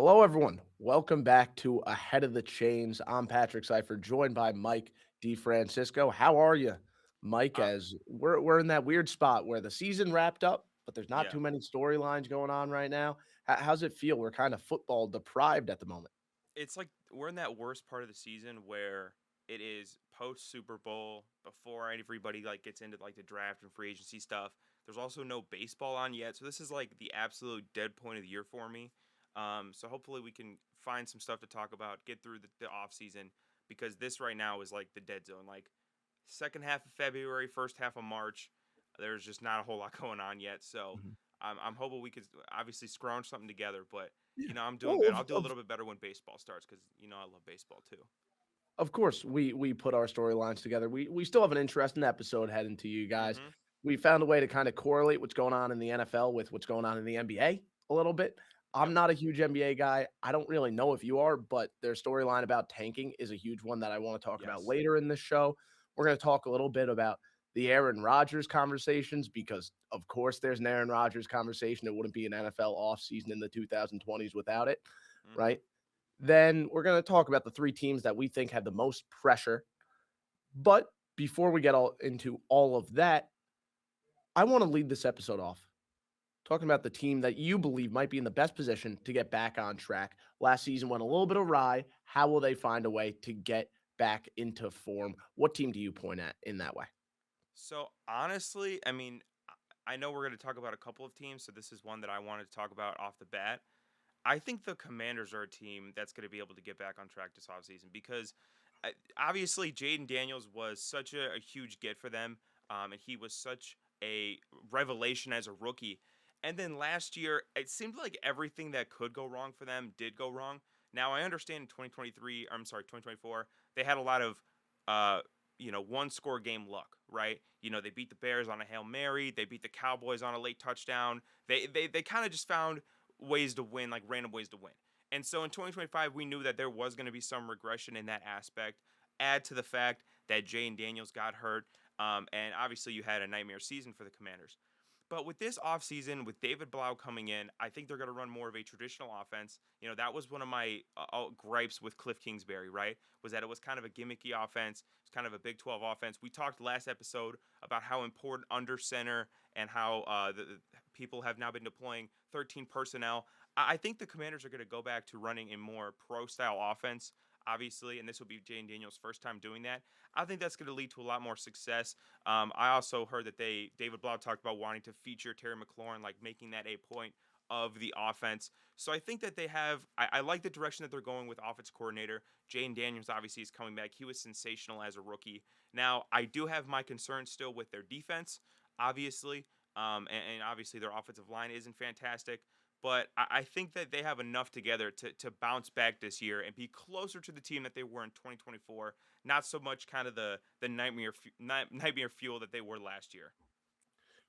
Hello, everyone. Welcome back to Ahead of the Chains. I'm Patrick Seifert, joined by Mike DeFrancisco. How are you, Mike? Uh, As we're in that weird spot where the season wrapped up, but there's not yeah, too many storylines going on right now. How's it feel? We're kind of football deprived at the moment. it's like we're in that worst part of the season where it is post Super Bowl before everybody like gets into like the draft and free agency stuff. There's also no baseball on yet, so this is like the absolute dead point of the year for me. So hopefully we can find some stuff to talk about, get through the off season because this right now is like the dead zone. Like second half of February, first half of March, there's just not a whole lot going on yet. So Mhm. I'm hoping we could obviously scrounge something together. But Yeah. I'm doing Well, good. of, I'll do a of little bit better when baseball starts because I love baseball too. Of course, we put our storylines together. We still have an interesting episode heading to you guys. Mm-hmm. We found a way to kind of correlate what's going on in the NFL with what's going on in the NBA a little bit. I'm Yep. not a huge NBA guy. I don't really know if you are, but their storyline about tanking is a huge one that I want to talk about Yes. later in this show. We're going to talk a little bit about the Aaron Rodgers conversations because, of course, there's an Aaron Rodgers conversation. It wouldn't be an NFL offseason in the 2020s without it, Mm-hmm. right? Then we're going to talk about the three teams that we think have the most pressure. But before we get all into all of that, I want to lead this episode off talking about the team that you believe might be in the best position to get back on track. Last season went a little bit awry. How will they find a way to get back into form? What team do you point at in that way? So honestly, I know we're going to talk about a couple of teams, so this is one that I wanted to talk about off the bat. I think the Commanders are a team that's going to be able to get back on track this offseason because obviously Jaden Daniels was such a huge get for them, and he was such a revelation as a rookie. And then last year, it seemed like everything that could go wrong for them did go wrong. Now I understand in 2023, I'm sorry, 2024, they had a lot of uh, one score game luck, right? They beat the Bears on a Hail Mary, they beat the Cowboys on a late touchdown. They kind of just found ways to win, like random ways to win. And so in 2025, we knew that there was going to be some regression in that aspect. Add to the fact that Jane Daniels got hurt, and obviously you had a nightmare season for the Commanders. But with this offseason, with David Blau coming in, I think they're going to run more of a traditional offense. That was one of my gripes with Cliff Kingsbury, right? Was that it was kind of a gimmicky offense. It's kind of a Big 12 offense. We talked last episode about how important under center and how the people have now been deploying 13 personnel. I think the Commanders are going to go back to running a more pro style offense, obviously, and this will be Jane Daniels' first time doing that. I think that's going to lead to a lot more success. I also heard that David Blau talked about wanting to feature Terry McLaurin, like making that a point of the offense. So I think that they have. I like the direction that they're going with offense coordinator. Jane Daniels obviously is coming back. He was sensational as a rookie. Now I do have my concerns still with their defense, obviously, and obviously their offensive line isn't fantastic. But I think that they have enough together to bounce back this year and be closer to the team that they were in 2024. Not so much kind of the nightmare fuel that they were last year.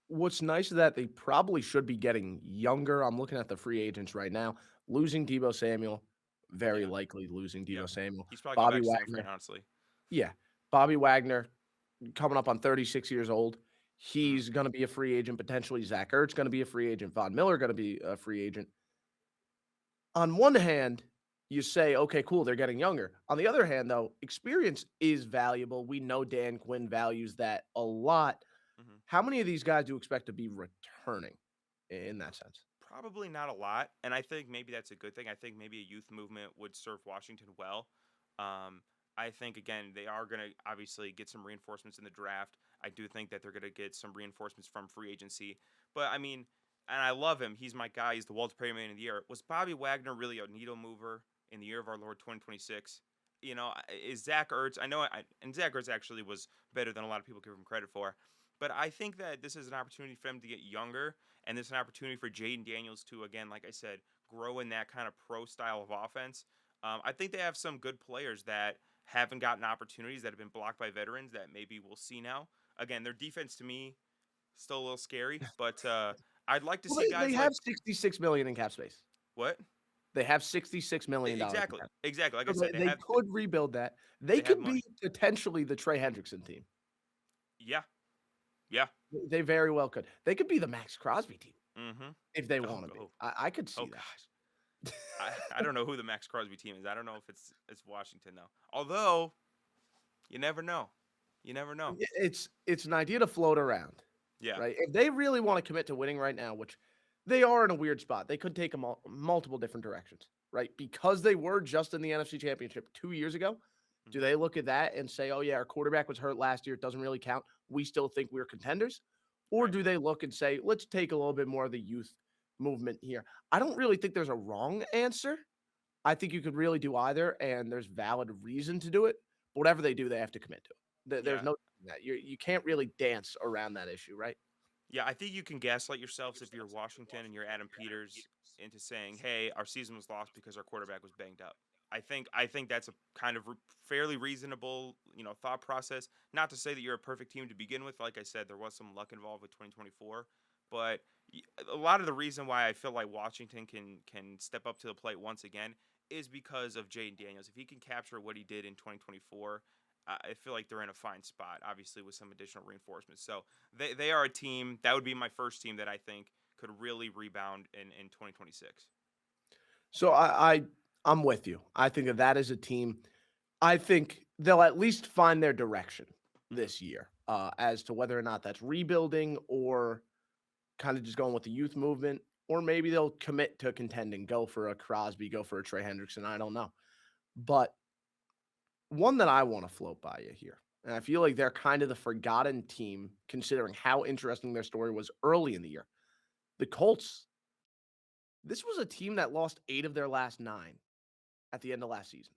What's nice is that they probably should be getting younger. I'm looking at the free agents right now. Losing Debo Samuel, very Yeah. likely losing Debo Yep. Samuel. He's probably going Bobby back to San Fran, Wagner, honestly. yeah. Bobby Wagner coming up on 36 years old. Mm. He's going to be a free agent potentially. Zach Ertz going to be a free agent. Von Miller going to be a free agent. On one hand, you say, okay, cool, they're getting younger. On the other hand, though, experience is valuable. We know Dan Quinn values that a lot. Hmm. How many of these guys do you expect to be returning in that sense? Probably not a lot, and I think maybe that's a good thing. I think maybe a youth movement would serve Washington well. Um, I think again they are going to obviously get some reinforcements in the draft. I do think that they're going to get some reinforcements from free agency. But I mean, and I love him. He's my guy. He's the Walter Payton Man of the Year. Was Bobby Wagner really a needle mover in the year of our Lord 2026? Is Zach Ertz? And Zach Ertz actually was better than a lot of people give him credit for. But I think that this is an opportunity for him to get younger, and this is an opportunity for Jaden Daniels to, again, like I said, grow in that kind of pro style of offense. I think they have some good players that haven't gotten opportunities that have been blocked by veterans that maybe we'll see now. Again, their defense to me still a little scary, but I'd like to Well, see they guys have like 66 million in cap space. what? They have $66 million in Exactly, cap. exactly. Like I So said, they could rebuild that. They they have could be money. potentially the Trey Hendrickson team. Yeah, yeah. They very well could. They could be the Max Crosby team Mm-hmm. if they Oh, want to be. oh, I could oh see that. gosh. I I don't know who the Max Crosby team is. I don't know if it's Washington though. Although you never know. You never know. It's an idea to float around, Yeah. right? If they really want to commit to winning right now, which they are in a weird spot, they could take multiple different directions, right? Because they were just in the NFC Championship 2 years ago. Do Mhm. they look at that and say, "Oh yeah, our quarterback was hurt last year; it doesn't really count. We still think we're contenders," or Right. do they look and say, "Let's take a little bit more of the youth movement here"? I don't really think there's a wrong answer. I think you could really do either, and there's valid reason to do it. But whatever they do, they have to commit to it. There's Yeah. no that you can't really dance around that issue, right? Yeah, I think you can gaslight yourselves if you're Washington and you're Adam Peters into saying, "Hey, our season was lost because our quarterback was banged up." I think that's a kind of fairly reasonable, thought process. Not to say that you're a perfect team to begin with. Like I said, there was some luck involved with 2024, but a lot of the reason why I feel like Washington can step up to the plate once again is because of Jaden Daniels. If he can capture what he did in 2024, I feel like they're in a fine spot, obviously with some additional reinforcements. So they are a team that would be my first team that I think could really rebound in 2026. So I'm with you. I think that is a team. I think they'll at least find their direction Hmm. this year, as to whether or not that's rebuilding or kind of just going with the youth movement, or maybe they'll commit to contending, go for a Crosby, go for a Trey Hendrickson. I don't know, but one that I want to float by you here, and I feel like they're kind of the forgotten team considering how interesting their story was early in the year. The Colts, this was a team that lost 8 of their last 9 at the end of last season.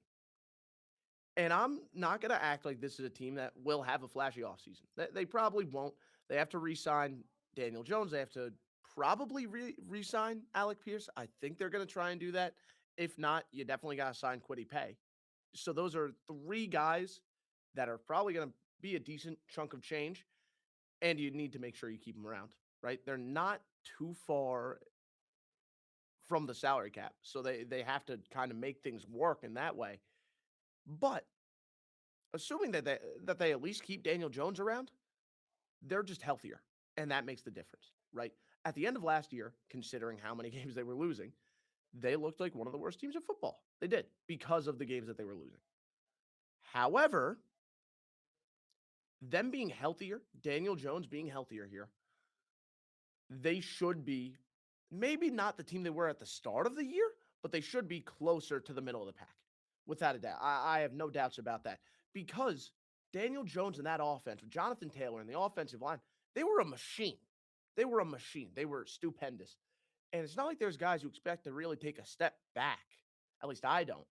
And I'm not going to act like this is a team that will have a flashy offseason. They probably won't. They have to re-sign Daniel Jones. They have to probably re-sign Alec Pierce. I think they're going to try and do that. If not, you definitely got to sign Quiddy Pay. So those are 3 guys that are probably going to be a decent chunk of change, and you need to make sure you keep them around, right? They're not too far from the salary cap, so they have to kind of make things work in that way. But assuming that they at least keep Daniel Jones around, they're just healthier, and that makes the difference, right? At the end of last year, considering how many games they were losing, they looked like one of the worst teams in football. They did because of the games that they were losing. However, them being healthier, Daniel Jones being healthier here, they should be maybe not the team they were at the start of the year, but they should be closer to the middle of the pack. Without a doubt. I have no doubts about that because Daniel Jones and that offense, with Jonathan Taylor and the offensive line, they were a machine. They were a machine. They were stupendous. And it's not like there's guys who expect to really take a step back. At least I don't.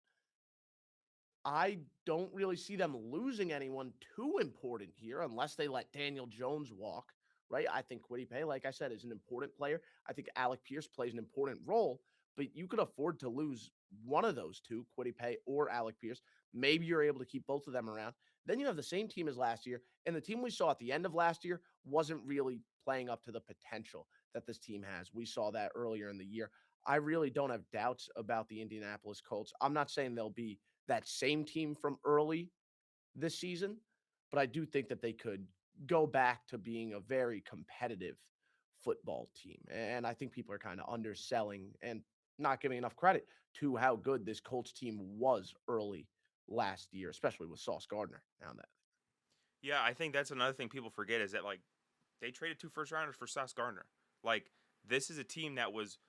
I don't really see them losing anyone too important here unless they let Daniel Jones walk, right? I think Quiddy Pay, like I said, is an important player. I think Alec Pierce plays an important role, but you could afford to lose one of those two, Quiddy Pay or Alec Pierce. Maybe you're able to keep both of them around. Then you have the same team as last year. And the team we saw at the end of last year wasn't really playing up to the potential that this team has. We saw that earlier in the year. I really don't have doubts about the Indianapolis Colts. I'm not saying they'll be that same team from early this season, but I do think that they could go back to being a very competitive football team. And I think people are kind of underselling and not giving enough credit to how good this Colts team was early last year, especially with Sauce Gardner. Now that Yeah, I think that's another thing people forget is that like they traded 2 first rounders for Sauce Gardner. Like this is a team that was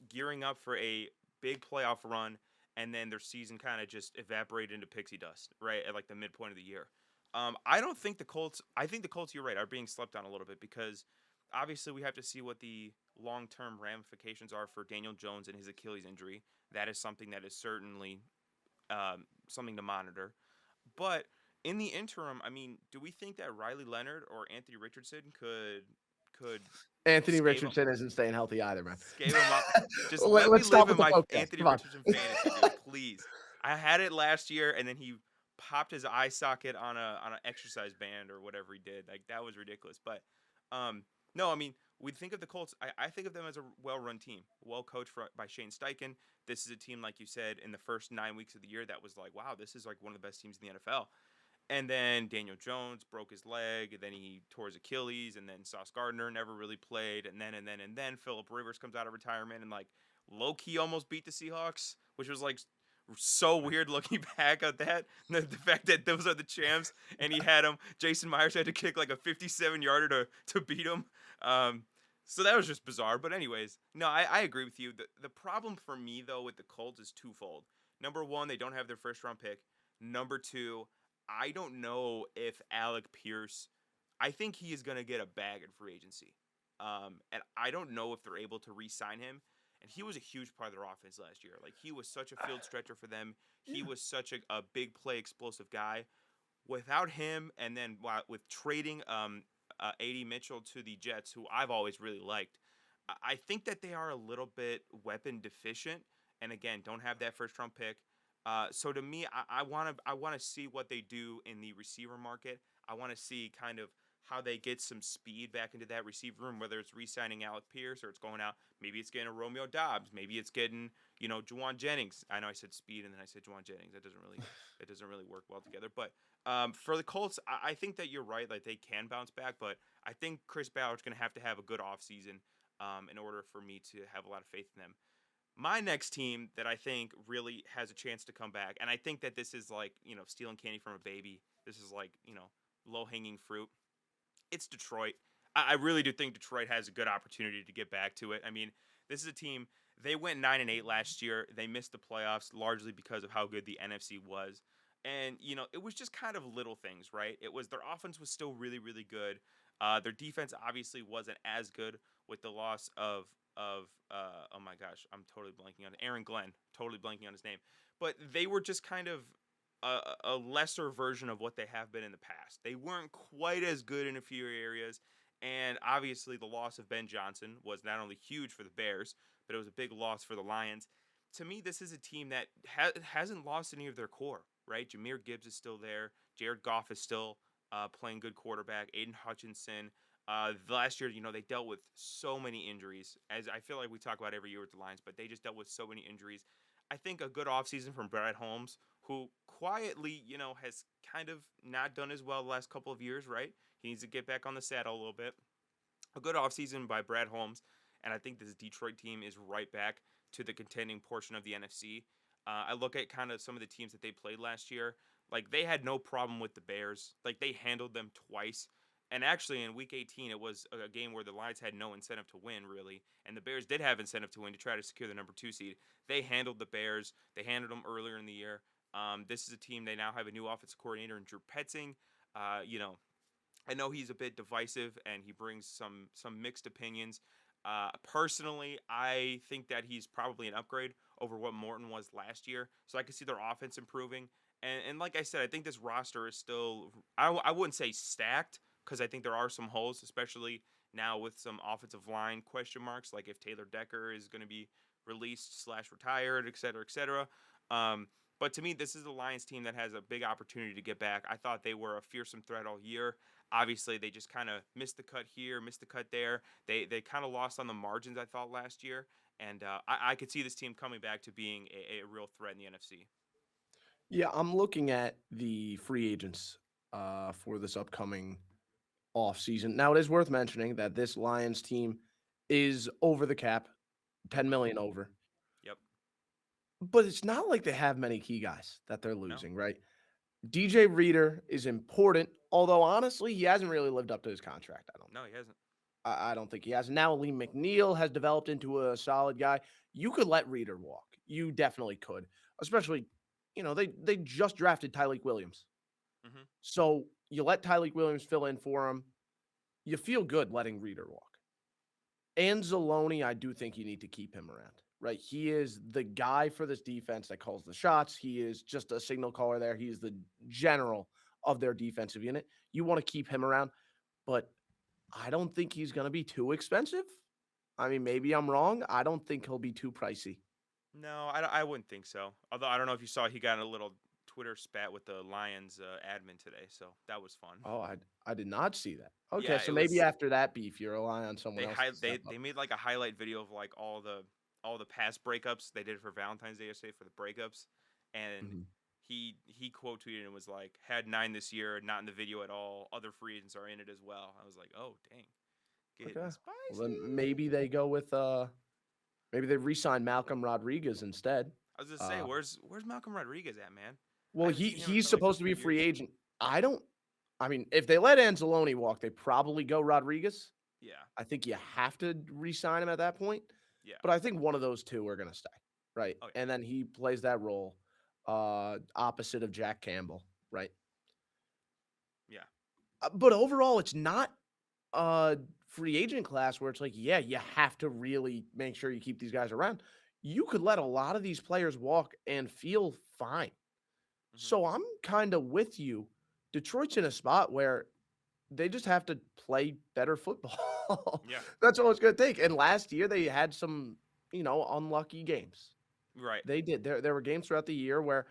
gearing up for a big playoff run, and then their season kind of just evaporated into pixie dust, right at like the midpoint of the year. I don't think the Colts. I think the Colts, you're right, are being slept on a little bit because obviously we have to see what the long-term ramifications are for Daniel Jones and his Achilles injury. That is something that is certainly something to monitor. But in the interim, I mean, do we think that Riley Leonard or Anthony Richardson could Anthony scave him? Richardson isn't staying healthy either, man. Scave him up. Just let me Let's live stop in with the my focus. Anthony Come on. Richardson fantasy, dude. Please. I had it last year, and then he popped his eye socket on an exercise band or whatever he did. Like that was ridiculous. But no, I mean, we think of the Colts. I think of them as a well-run team, well coached by Shane Steichen. This is a team, like you said, in the first 9 weeks of the year that was like, wow, this is like one of the best teams in the NFL. And then Daniel Jones broke his leg, and then he tore his Achilles, and then Sauce Gardner never really played, and then Philip Rivers comes out of retirement, and like low key almost beat the Seahawks, which was like so weird looking back at that. The fact that those are the champs and he had them. Jason Myers had to kick like a 57-yarder to beat him. Um, so that was just bizarre. But anyways, no, I agree with you. The problem for me though with the Colts is twofold. Number one, they don't have their first round pick. Number two, I don't know if Alec Pierce. I think he is going to get a bag in free agency. And I don't know if they're able to re-sign him. And he was a huge part of their offense last year. Like he was such a field stretcher for them. He Yeah. was such a big play explosive guy. Without him, and then with trading AD Mitchell to the Jets, who I've always really liked, I think that they are a little bit weapon deficient. And again, don't have that first round pick. So to me, I want to see what they do in the receiver market. I want to see kind of how they get some speed back into that receiver room, whether it's re-signing Alec Pierce or it's going out. Maybe it's getting a Romeo Dobbs. Maybe it's getting Juwan Jennings. I know I said speed and then I said Juwan Jennings. That doesn't really work well together. But for the Colts, I think that you're right. Like they can bounce back, but I think Chris Ballard's going to have a good offseason in order for me to have a lot of faith in them. My next team that I think really has a chance to come back, and I think that this is like, stealing candy from a baby. This is like, low hanging fruit. It's Detroit. I really do think Detroit has a good opportunity to get back to it. I mean, this is a team, they went 9-8 last year. They missed the playoffs largely because of how good the NFC was. And, it was just kind of little things, right? It was their offense was still really, really good. Their defense obviously wasn't as good with the loss of oh my gosh, I'm totally blanking on Aaron Glenn, totally blanking on his name. But they were just kind of a lesser version of what they have been in the past. They weren't quite as good in a few areas, and obviously the loss of Ben Johnson was not only huge for the Bears, but it was a big loss for the Lions. To me, this is a team that hasn't lost any of their core, right? Jameer Gibbs is still there. Jared Goff is still playing good quarterback. Aiden Hutchinson. Last year, they dealt with so many injuries, as I feel like we talk about every year with the Lions, but they just dealt with so many injuries. I think a good offseason from Brad Holmes, who quietly, has kind of not done as well the last couple of years, right? He needs to get back on the saddle a little bit. A good offseason by Brad Holmes, and I think this Detroit team is right back to the contending portion of the NFC. I look at kind of some of the teams that they played last year. Like, they had no problem with the Bears. Like, they handled them twice. And actually, in Week 18, it was a game where the Lions had no incentive to win, really. And the Bears did have incentive to win to try to secure the number 2 seed. They handled the Bears. They handled them earlier in the year. This is a team, they now have a new offensive coordinator in Drew Petzing. Uh, you know, I know he's a bit divisive and he brings some mixed opinions. Personally, I think that he's probably an upgrade over what Morton was last year. So I can see their offense improving. And like I said, I think this roster is still, I wouldn't say stacked, because I think there are some holes, especially now with some offensive line question marks, like if Taylor Decker is going to be released slash retired, et cetera, et cetera. Um, but to me, this is the Lions team that has a big opportunity to get back. I thought they were a fearsome threat all year. Obviously, they just kind of missed the cut here, missed the cut there. They kind of lost on the margins, I thought, last year. And I could see this team coming back to being a real threat in the NFC. Yeah, I'm looking at the free agents for this upcoming off season. Now, it is worth mentioning that this Lions team is over the cap, 10 Hmm. million over. Yep. But it's not like they have many key guys that they're No. losing, right? DJ Reader is important, although honestly, he hasn't really lived up to his contract. I don't No, think. he hasn't. I don't think he has. Now, Lee McNeil has developed into a solid guy. You could let Reader walk. You definitely could, especially, they just drafted Tyleik Williams. Hmm. So you let Tyleik Williams fill in for him. You feel good letting Reader walk. Anzalone, I do think you need to keep him around, right? He is the guy for this defense that calls the shots. He is just a signal caller there. He's the general of their defensive unit. You want to keep him around, but I don't think he's going to be too expensive. I mean, maybe I'm wrong. I don't think he'll be too pricey. No, I wouldn't think so. Although I don't know if you saw, he got in a little Twitter spat with the Lions admin today, so that was fun. Oh, I did not see that. Okay, Yeah, so it maybe was. after that beef, you rely on someone else to step They up. made like a highlight video of like all the past breakups they did for Valentine's Day yesterday for the breakups, and Mhm. he quote tweeted and was like, "Had 9 this year, not in the video at all. Other free agents are in it as well." I was like, "Oh dang, getting Okay. Well, spicy." then maybe they go with Maybe they re-sign Malcolm Rodriguez instead. I was gonna say, Uh, where's Malcolm Rodriguez at, man? I well, haven't he seen him in he's probably supposed to be a 2 free years. agent. I don't. I mean, if they let Anzalone walk, they probably go Rodriguez. Yeah, I think you have to re-sign him at that point. yeah. But I think one of those two are going to stay, right? Oh yeah, And then he plays that role opposite of Jack Campbell, right? yeah. But overall, it's not a free agent class where it's like, yeah, you have to really make sure you keep these guys around. You could let a lot of these players walk and feel fine. Hmm. So I'm kind of with you. Detroit's in a spot where they just have to play better football. Yeah, That's all it's going to take. And last year they had some, unlucky games. right. They did. There were games throughout the year where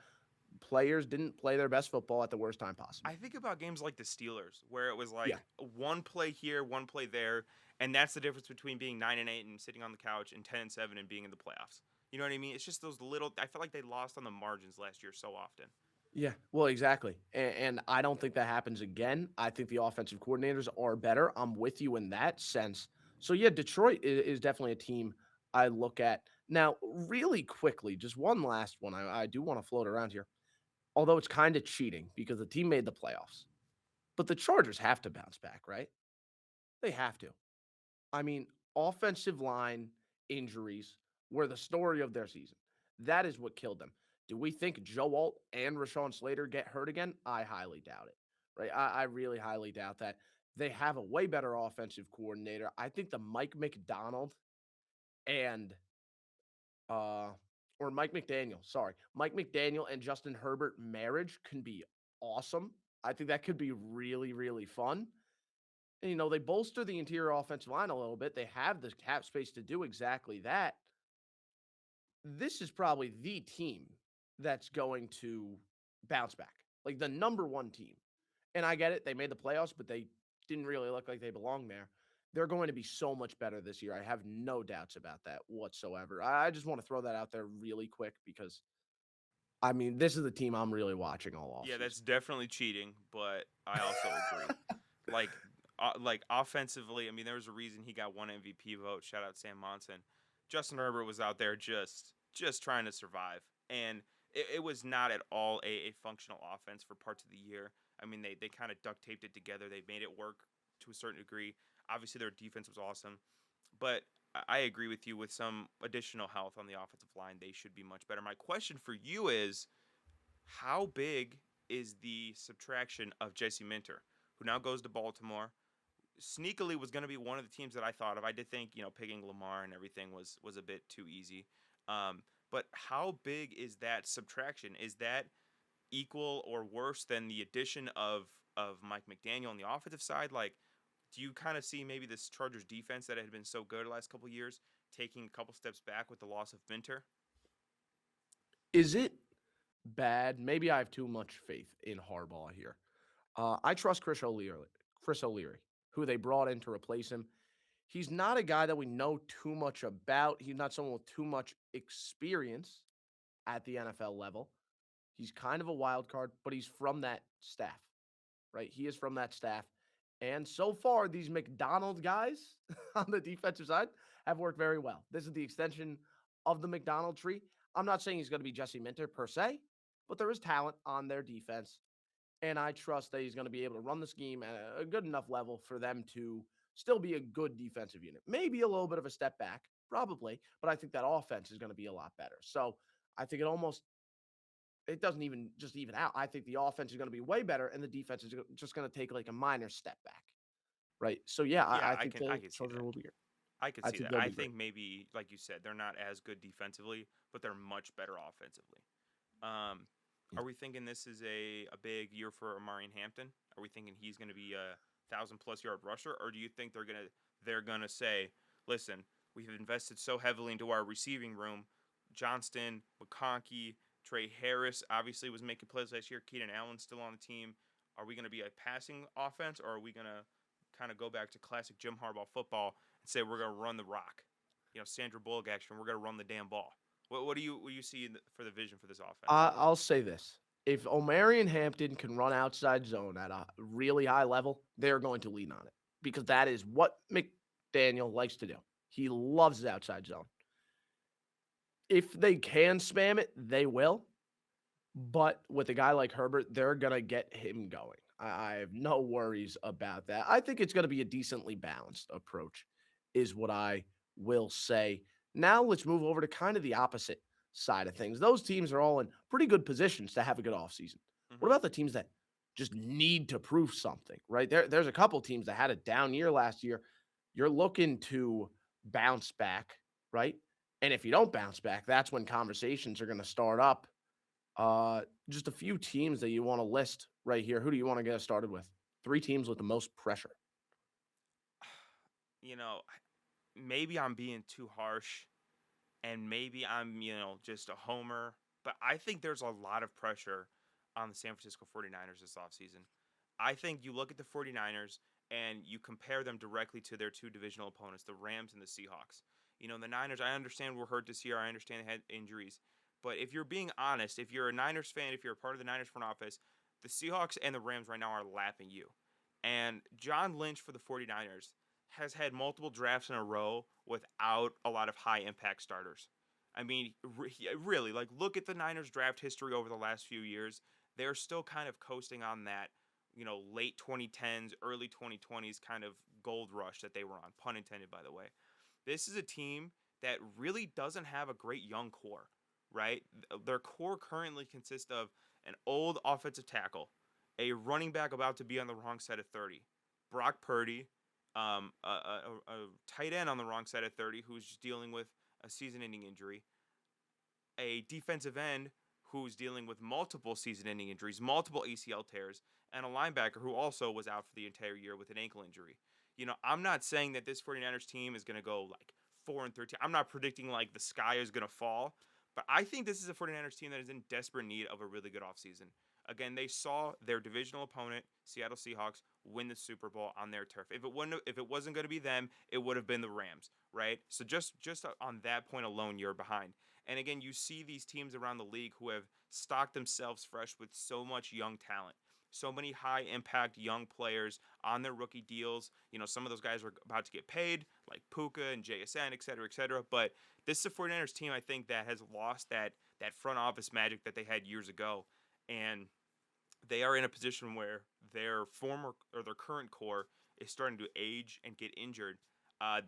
players didn't play their best football at the worst time I possible. think about games like the Steelers, where it was Yeah. like one play here, one play there, and that's the difference between being 9-8 and sitting on the couch, and 10-7 and being in the playoffs. You know what I mean? It's just those little. I felt like they lost on the margins last year so often. Yeah. Well, exactly. And I don't think that happens again. I think the offensive coordinators are better. I'm with you in that sense. So, yeah, Detroit is definitely a team I look at. Now, really quickly, just one last one. I do want to float around here, although it's kind of cheating because the team made the playoffs. But the Chargers have to bounce back, right? They have to. I mean, offensive line injuries were the story of their season. That is what killed them. Do we think Joe Alt and Rashawn Slater get hurt again? I highly doubt it. Right? I really highly doubt that. They have a way better offensive coordinator. I think the Mike McDonald and uh or Mike McDaniel, sorry. Mike McDaniel and Justin Herbert marriage can be awesome. I think that could be really, really fun. And, they bolster the interior offensive line a little bit. They have the cap space to do exactly that. This is probably the team that's going to bounce back, like the number one team. And I get it. They made the playoffs, but they didn't really look like they belong there. They're going to be so much better this year. I have no doubts about that whatsoever. I just want to throw that out there really quick because, I mean, this is the team I'm really watching all Yeah, offseason. that's definitely cheating, but I also agree. Like, like offensively, I mean, there was a reason he got one MVP vote. Shout out Sam Monson. Justin Herbert was out there just trying to survive, and it was not at all a functional offense for parts of the year. I mean, they kind of duct taped it together. They made it work to a certain degree. Obviously, their defense was awesome, but I agree with you. With some additional health on the offensive line, they should be much better. My question for you is, how big is the subtraction of Jesse Minter, who now goes to Baltimore? Sneakily was going to be one of the teams that I thought of. I did think, picking Lamar and everything was a bit too easy. But how big is that subtraction? Is that equal or worse than the addition of Mike McDaniel on the offensive side? Like, do you kind of see maybe this Chargers defense that had been so good the last couple of years taking a couple steps back with the loss of Minter? Is it bad? Maybe I have too much faith in Harbaugh here. I trust Chris O'Leary, who they brought in to replace him. He's not a guy that we know too much about. He's not someone with too much experience at the NFL level. He's kind of a wild card, but he's from that staff, right? He is from that staff. And so far, these McDonald guys on the defensive side have worked very well. This is the extension of the McDonald tree. I'm not saying he's going to be Jesse Minter per se, but there is talent on their defense. And I trust that he's going to be able to run the scheme at a good enough level for them to still be a good defensive unit. Maybe a little bit of a step back, probably, but I think that offense is going to be a lot better. So I think it doesn't even just even out. I think the offense is going to be way better, and the defense is just going to take like a minor step back, right? So yeah, Yeah, I think I the can see Chargers that. will be here. I could I see think that. they'll I be great. think maybe, like you said, they're not as good defensively, but they're much better offensively. Um, Yeah. are we thinking this is a big year for Amarian Hampton? Are we thinking he's going to be a 1,000+ yard rusher, or do you think they're gonna say, listen, we've invested so heavily into our receiving room, Johnston, McConkey, Trey Harris obviously was making plays last year. Keenan Allen's still on the team. Are we going to be a passing offense, or are we going to kind of go back to classic Jim Harbaugh football and say we're going to run the rock? Sandra Bullock action. We're going to run the damn ball. What do you see for the vision for this offense? I'll say this: if Omarion Hampton can run outside zone at a really high level, they're going to lean on it because that is what McDaniel likes to do. He loves his outside zone. If they can spam it, they will. But with a guy like Herbert, they're going to get him going. I have no worries about that. I think it's going to be a decently balanced approach, is what I will say. Now let's move over to kind of the opposite side of things. Those teams are all in pretty good positions to have a good offseason. What Hmm. about the teams that just need to prove something, right? There's a couple teams that had a down year last year. You're looking to bounce back, right? And if you don't bounce back, that's when conversations are going to start up. Just a few teams that you want to list right here. Who do you want to get us started with? Three teams with the most pressure. You know, maybe I'm being too harsh, and maybe I'm, just a homer, but I think there's a lot of pressure on the San Francisco 49ers this offseason. I think you look at the 49ers and you compare them directly to their two divisional opponents, the Rams and the Seahawks. The Niners, I understand were hurt this year. I understand they had injuries. But if you're being honest, if you're a Niners fan, if you're a part of the Niners front office, the Seahawks and the Rams right now are lapping you. And John Lynch for the 49ers has had multiple drafts in a row without a lot of high impact starters. I mean, really, like look at the Niners draft history over the last few years. They're still kind of coasting on that, late 2010s, early 2020s kind of gold rush that they were on, pun intended, by the way. This is a team that really doesn't have a great young core, right? Their core currently consists of an old offensive tackle, a running back about to be on the wrong side of 30, Brock Purdy, a tight end on the wrong side of 30 who's dealing with a season ending injury, a defensive end who's dealing with multiple season ending injuries, multiple ACL tears, and a linebacker who also was out for the entire year with an ankle injury. I'm not saying that this 49ers team is going to go like 4-13. I'm not predicting like the sky is going to fall, but I think this is a 49ers team that is in desperate need of a really good offseason. Again, they saw their divisional opponent, Seattle Seahawks, win the Super Bowl on their turf. If it wasn't going to be them, it would have been the Rams, right? So just on that point alone, you're behind. And again, you see these teams around the league who have stocked themselves fresh with so much young talent. So many high impact young players on their rookie deals. Some of those guys are about to get paid, like Puka and JSN, et cetera, et cetera. But this is a 49ers team, I think, that has lost that front office magic that they had years ago. And they are in a position where their former or their current core is starting to age and get injured.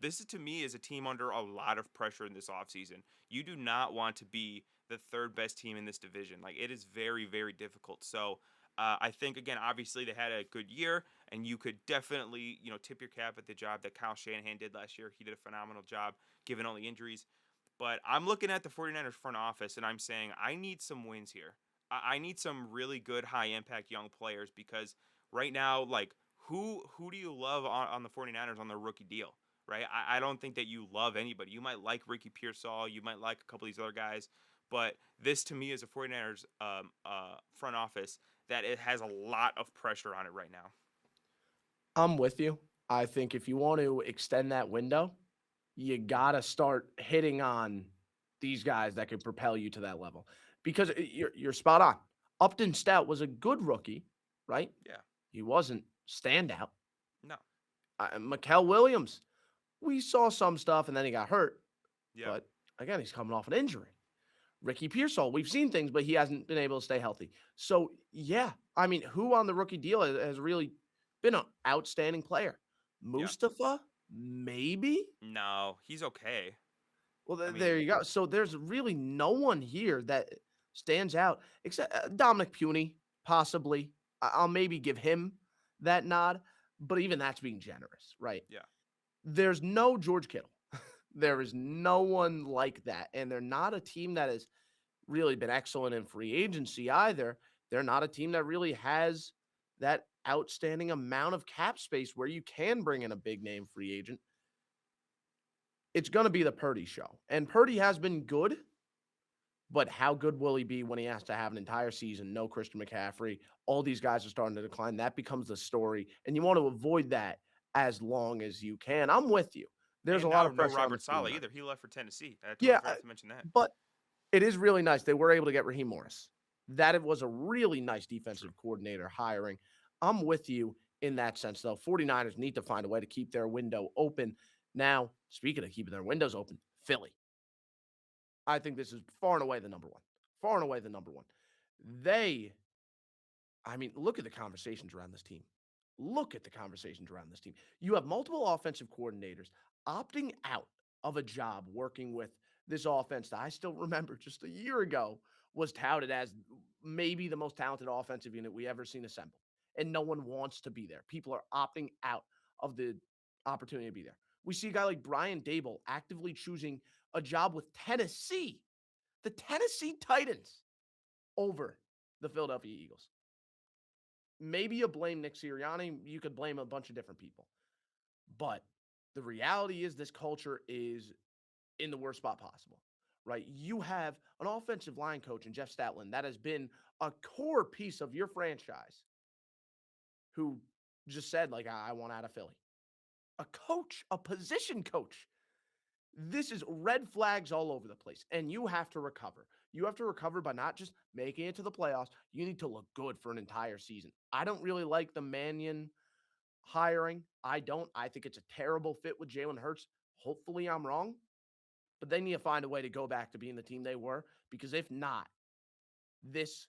This is, to me, is a team under a lot of pressure in this offseason. You do not want to be the third best team in this division. Like, it is very, very difficult. So I think, again, obviously they had a good year, and you could definitely, tip your cap at the job that Kyle Shanahan did last year. He did a phenomenal job given all the injuries. But I'm looking at the 49ers front office, and I'm saying I need some wins here. I need some really good high impact young players because right now, like, who do you love on the 49ers on their rookie deal? Right? I don't think that you love anybody. You might like Ricky Pearsall, you might like a couple of these other guys, but this to me is a 49ers front office that it has a lot of pressure on it right now. I'm with you. I think if you want to extend that window, you got to start hitting on these guys that could propel you to that level because you're spot on. Upton Stout was a good rookie, right? Yeah. He wasn't standout. No. Mikael Williams, we saw some stuff and then he got hurt. Yeah. But again, he's coming off an injury. Ricky Pearsall, we've seen things, but he hasn't been able to stay healthy. So, yeah, I mean, who on the rookie deal has really been an outstanding player? Yeah. Mustafa, maybe? No, he's okay. Well, I there mean, you go. So there's really no one here that stands out except Dominic Puny, possibly. I'll maybe give him that nod, but even that's being generous, right? yeah. There's no George Kittle. There is no one like that. And they're not a team that has really been excellent in free agency either. They're not a team that really has that outstanding amount of cap space where you can bring in a big name free agent. It's going to be the Purdy show. And Purdy has been good, but how good will he be when he has to have an entire season? No Christian McCaffrey. All these guys are starting to decline. That becomes the story. And you want to avoid that as long as you can. I'm with you. There's a And lot now of no pressure on Robert this Saleh team. either. He left for Tennessee. I totally Yeah, forgot to mention that. but it is really nice. They were able to get Raheem Morris. That it was a really nice True. defensive coordinator hiring. I'm with you in that sense, though. 49ers need to find a way to keep their window open. Now, speaking of keeping their windows open, Philly. I think this is far and away the number one. Far and away the number one. They, I mean, look at the conversations around this team. Look at the conversations around this team. You have multiple offensive coordinators opting out of a job working with this offense that I still remember just a year ago was touted as maybe the most talented offensive unit we ever seen assembled. And no one wants to be there. People are opting out of the opportunity to be there. We see a guy like Brian Dable actively choosing a job with Tennessee, the Tennessee Titans, over the Philadelphia Eagles. Maybe you blame Nick Sirianni. You could blame a bunch of different people. But the reality is this culture is in the worst spot possible, right? You have an offensive line coach in Jeff Statlin that has been a core piece of your franchise who just said, like, I want out of Philly. A coach, a position coach. This is red flags all over the place, and you have to recover. You have to recover by not just making it to the playoffs. You need to look good for an entire season. I don't really like the Mannion hiring. I don't. I think it's a terrible fit with Jalen Hurts. Hopefully, I'm wrong, but they need to find a way to go back to being the team they were, because if not, this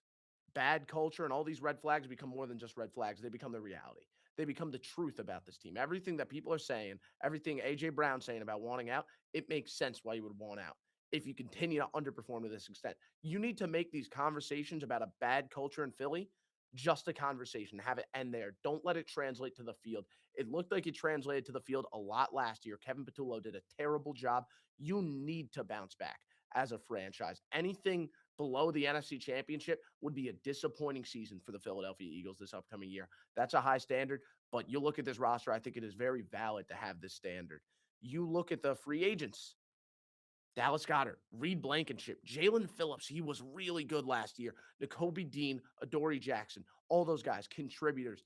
bad culture and all these red flags become more than just red flags. They become the reality. They become the truth about this team. Everything that people are saying, everything A.J. Brown's saying about wanting out, it makes sense why you would want out if you continue to underperform to this extent. You need to make these conversations about a bad culture in Philly just a conversation. Have it end there. Don't let it translate to the field. It looked like it translated to the field a lot last year. Kevin Patullo did a terrible job. You need to bounce back as a franchise. Anything below the NFC Championship would be a disappointing season for the Philadelphia Eagles this upcoming year. That's a high standard, but you look at this roster, I think it is very valid to have this standard. You look at the free agents. Dallas Goedert, Reed Blankenship, Jalen Phillips, he was really good last year. Nakobe Dean, Adoree Jackson, all those guys, contributors.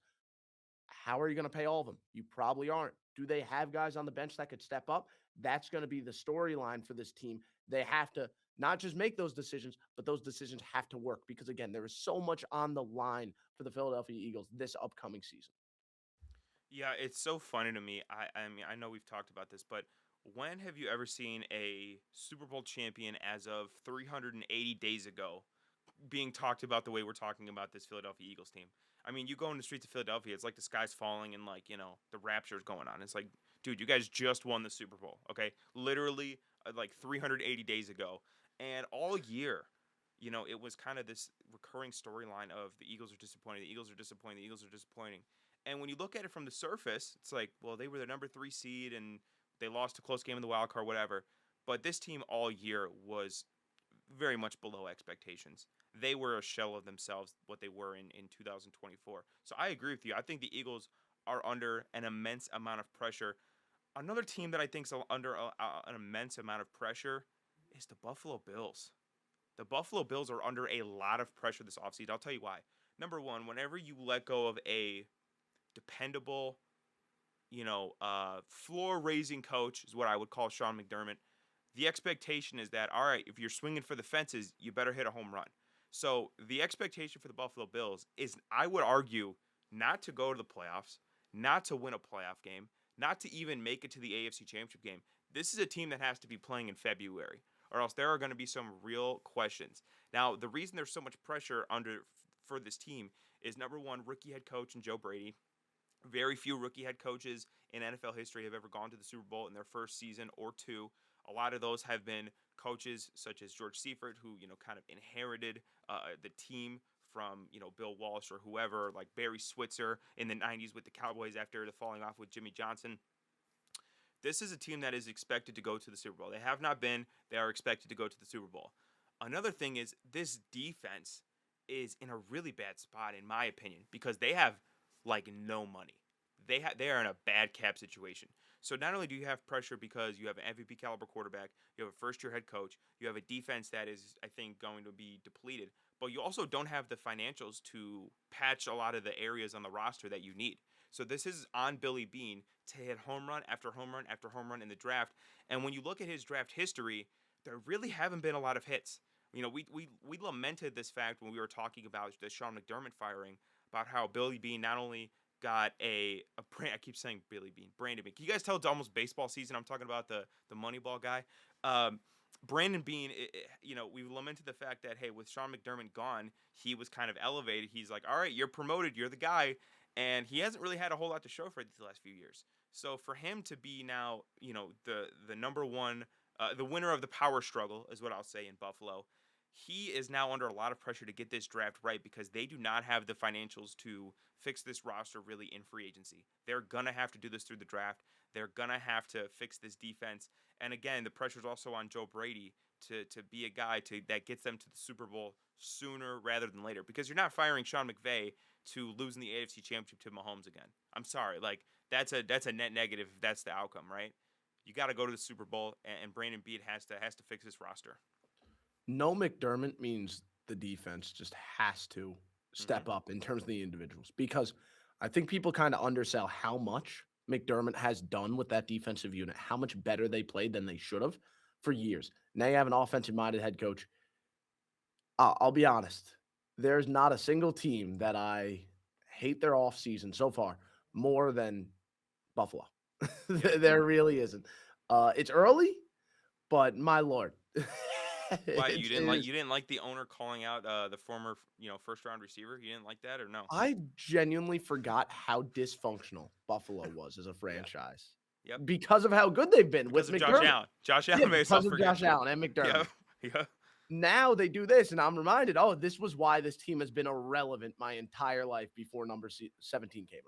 How are you going to pay all of them? You probably aren't. Do they have guys on the bench that could step up? That's going to be the storyline for this team. They have to not just make those decisions, but those decisions have to work because, again, there is so much on the line for the Philadelphia Eagles this upcoming season. Yeah, it's so funny to me. I mean, I know we've talked about this, but when have you ever seen a Super Bowl champion as of 380 days ago being talked about the way we're talking about this Philadelphia Eagles team? I mean, you go in the streets of Philadelphia, it's like the sky's falling and like, the rapture's going on. It's like, dude, you guys just won the Super Bowl, okay? Literally like 380 days ago. And all year, it was kind of this recurring storyline of the Eagles are disappointing, the Eagles are disappointing, the Eagles are disappointing. And when you look at it from the surface, it's like, well, they were the number 3 seed and they lost a close game in the wild card, whatever. But this team all year was very much below expectations. They were a shell of themselves, what they were in 2024. So I agree with you. I think the Eagles are under an immense amount of pressure. Another team that I think is under an immense amount of pressure is the Buffalo Bills. The Buffalo Bills are under a lot of pressure this offseason. I'll tell you why. Number one, whenever you let go of a dependable, floor-raising coach is what I would call Sean McDermott. The expectation is that, all right, if you're swinging for the fences, you better hit a home run. So the expectation for the Buffalo Bills is, I would argue, not to go to the playoffs, not to win a playoff game, not to even make it to the AFC Championship game. This is a team that has to be playing in February, or else there are going to be some real questions. Now, the reason there's so much pressure for this team is, number one, rookie head coach and Joe Brady. Very few rookie head coaches in NFL history have ever gone to the Super Bowl in their first season or two. A lot of those have been coaches such as George Seifert, who kind of inherited the team from Bill Walsh or whoever, like Barry Switzer in the '90s with the Cowboys after the falling off with Jimmy Johnson. This is a team that is expected to go to the Super Bowl. They have not been. They are expected to go to the Super Bowl. Another thing is this defense is in a really bad spot, in my opinion, because they have like no money. They are in a bad cap situation. So not only do you have pressure because you have an MVP caliber quarterback, you have a first-year head coach, you have a defense that is, I think, going to be depleted, but you also don't have the financials to patch a lot of the areas on the roster that you need. So this is on Billy Beane to hit home run after home run after home run in the draft. And when you look at his draft history, there really haven't been a lot of hits. We lamented this fact when we were talking about the Sean McDermott firing, about how Billy Beane not only got a brand, I keep saying Billy Beane, Brandon Beane. Can you guys tell it's almost baseball season? I'm talking about the Moneyball guy. Brandon Bean, we've lamented the fact that, hey, with Sean McDermott gone, he was kind of elevated. He's like, all right, you're promoted, you're the guy, and he hasn't really had a whole lot to show for these last few years. So for him to be now, the number one, the winner of the power struggle is what I'll say in Buffalo. He is now under a lot of pressure to get this draft right because they do not have the financials to fix this roster really in free agency. They're gonna have to do this through the draft. They're gonna have to fix this defense. And again, the pressure's also on Joe Brady to be a guy that gets them to the Super Bowl sooner rather than later. Because you're not firing Sean McVay to losing the AFC Championship to Mahomes again. I'm sorry, like that's a net negative if that's the outcome, right? You got to go to the Super Bowl, and Brandon Beat has to fix this roster. No McDermott means the defense just has to Mm-hmm. step up in terms of the individuals because I think people kind of undersell how much McDermott has done with that defensive unit, how much better they played than they should have for years. Now you have an offensive minded head coach. I'll be honest, there's not a single team that I hate their offseason so far more than Buffalo. Yep. There really isn't. It's early, but my lord. Why it you is didn't like the owner calling out the former first round receiver? You didn't like that or no? I genuinely forgot how dysfunctional Buffalo was as a Yeah. franchise Yep. because of how good they've been Because with of Josh McDermott. Allen. Josh Yeah, Allen made us all because of forget Josh too. Allen and McDermott. Yep. Yep. Now they do this, and I'm reminded, oh, this was why this team has been irrelevant my entire life before number 17 came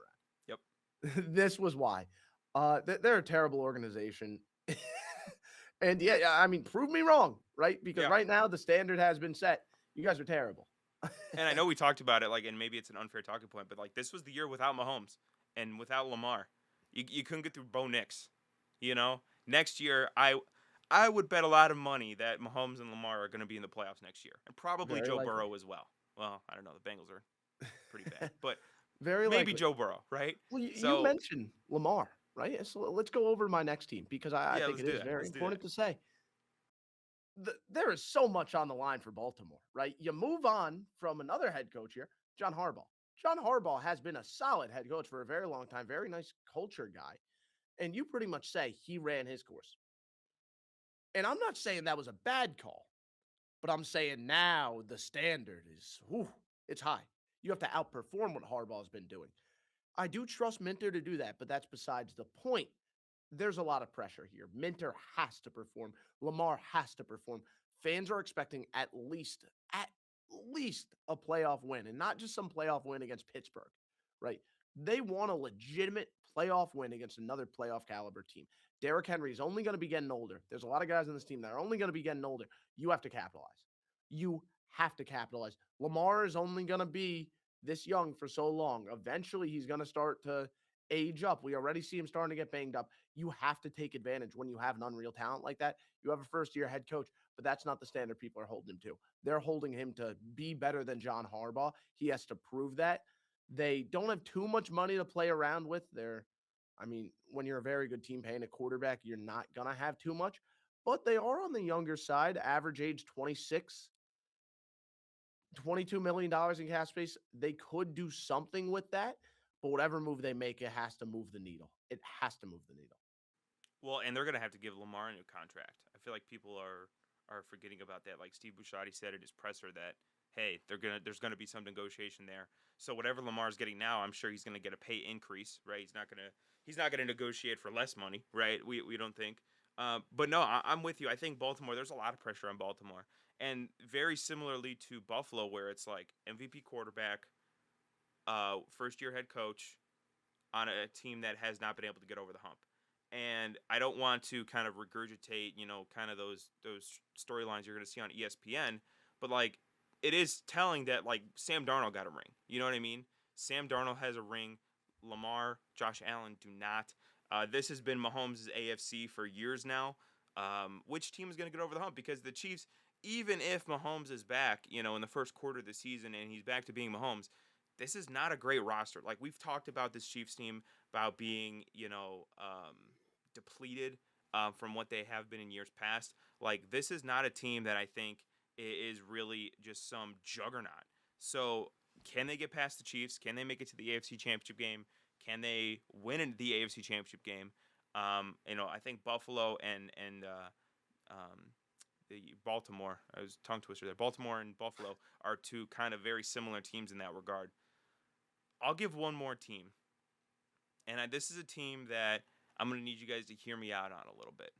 Yep. around. This was why. They're a terrible organization. And yeah, I mean, prove me wrong, right? Because Yeah. right now the standard has been set. You guys are terrible. And I know we talked about it, like, and maybe it's an unfair talking point, but like this was the year without Mahomes and without Lamar. You couldn't get through Bo Nix. Next year I would bet a lot of money that Mahomes and Lamar are going to be in the playoffs next year, and probably Very Joe likely. Burrow as well. Well, I don't know. The Bengals are pretty bad, but Very maybe likely. Joe Burrow, right? Well, you So mentioned Lamar, right? So let's go over my next team because I yeah, think let's it do is that. very Let's do that. important to say. There is so much on the line for Baltimore, right? You move on from another head coach here, John Harbaugh. John Harbaugh has been a solid head coach for a very long time, very nice culture guy. And you pretty much say he ran his course. And I'm not saying that was a bad call, but I'm saying now the standard is, it's high. You have to outperform what Harbaugh's been doing. I do trust Minter to do that, but that's besides the point. There's a lot of pressure here. Minter has to perform. Lamar has to perform. Fans are expecting at least a playoff win, and not just some playoff win against Pittsburgh, right? They want a legitimate playoff win against another playoff caliber team. Derrick Henry is only going to be getting older. There's a lot of guys on this team that are only going to be getting older. You have to capitalize. You have to capitalize. Lamar is only going to be this young for so long. Eventually, he's going to start to age up. We already see him starting to get banged up. You have to take advantage when you have an unreal talent like that. You have a first-year head coach, but that's not the standard people are holding him to. They're holding him to be better than John Harbaugh. He has to prove that. They don't have too much money to play around with. When you're a very good team paying a quarterback, you're not going to have too much, but they are on the younger side, average age 26. $22 million in cap space. They could do something with that, but whatever move they make, it has to move the needle. It has to move the needle. Well, and they're gonna have to give Lamar a new contract. I feel like people are forgetting about that. Like Steve Buscemi said at his presser that hey, there's gonna be some negotiation there. So whatever Lamar's getting now, I'm sure he's gonna get a pay increase, right? He's not gonna negotiate for less money, right? We don't think. But no, I'm with you. I think Baltimore. There's a lot of pressure on Baltimore, and very similarly to Buffalo, where it's like MVP quarterback, first year head coach on a team that has not been able to get over the hump. And I don't want to kind of regurgitate, kind of those storylines you're going to see on ESPN, but like it is telling that like Sam Darnold got a ring. You know what I mean? Sam Darnold has a ring. Lamar, Josh Allen do not. This has been Mahomes' AFC for years now. Which team is going to get over the hump? Because the Chiefs, even if Mahomes is back, in the first quarter of the season and he's back to being Mahomes, this is not a great roster. Like we've talked about this Chiefs team about being, depleted from what they have been in years past. Like this is not a team that I think is really just some juggernaut. So can they get past the Chiefs? Can they make it to the AFC Championship game? Can they win in the AFC Championship game? I think Buffalo and Baltimore. I was tongue twister there. Baltimore and Buffalo are two kind of very similar teams in that regard. I'll give one more team, and this is a team that I'm going to need you guys to hear me out on a little bit.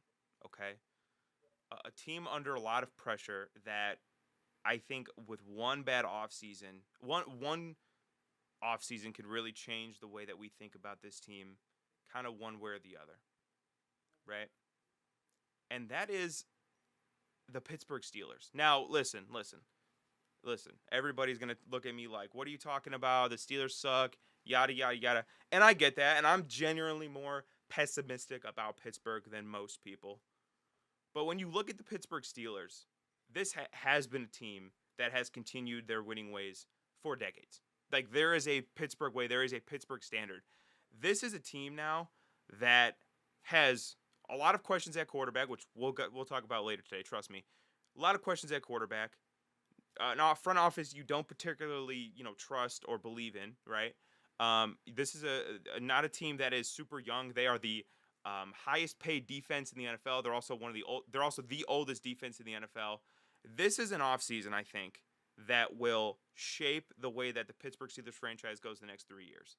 Okay, a team under a lot of pressure that I think with one bad offseason, one offseason could really change the way that we think about this team, kind of one way or the other, right? And that is the Pittsburgh Steelers. Now, listen. Everybody's gonna look at me like, "What are you talking about? The Steelers suck." Yada yada yada. And I get that, and I'm genuinely more pessimistic about Pittsburgh than most people. But when you look at the Pittsburgh Steelers, this has been a team that has continued their winning ways for decades. Like there is a Pittsburgh way, there is a Pittsburgh standard. This is a team now that has a lot of questions at quarterback, which we'll talk about later today. Trust me, a lot of questions at quarterback. Now, front office you don't particularly trust or believe in, right? This is not a team that is super young. They are the highest paid defense in the NFL. They're also they're also the oldest defense in the NFL. This is an offseason, I think, that will shape the way that the Pittsburgh Steelers franchise goes the next 3 years.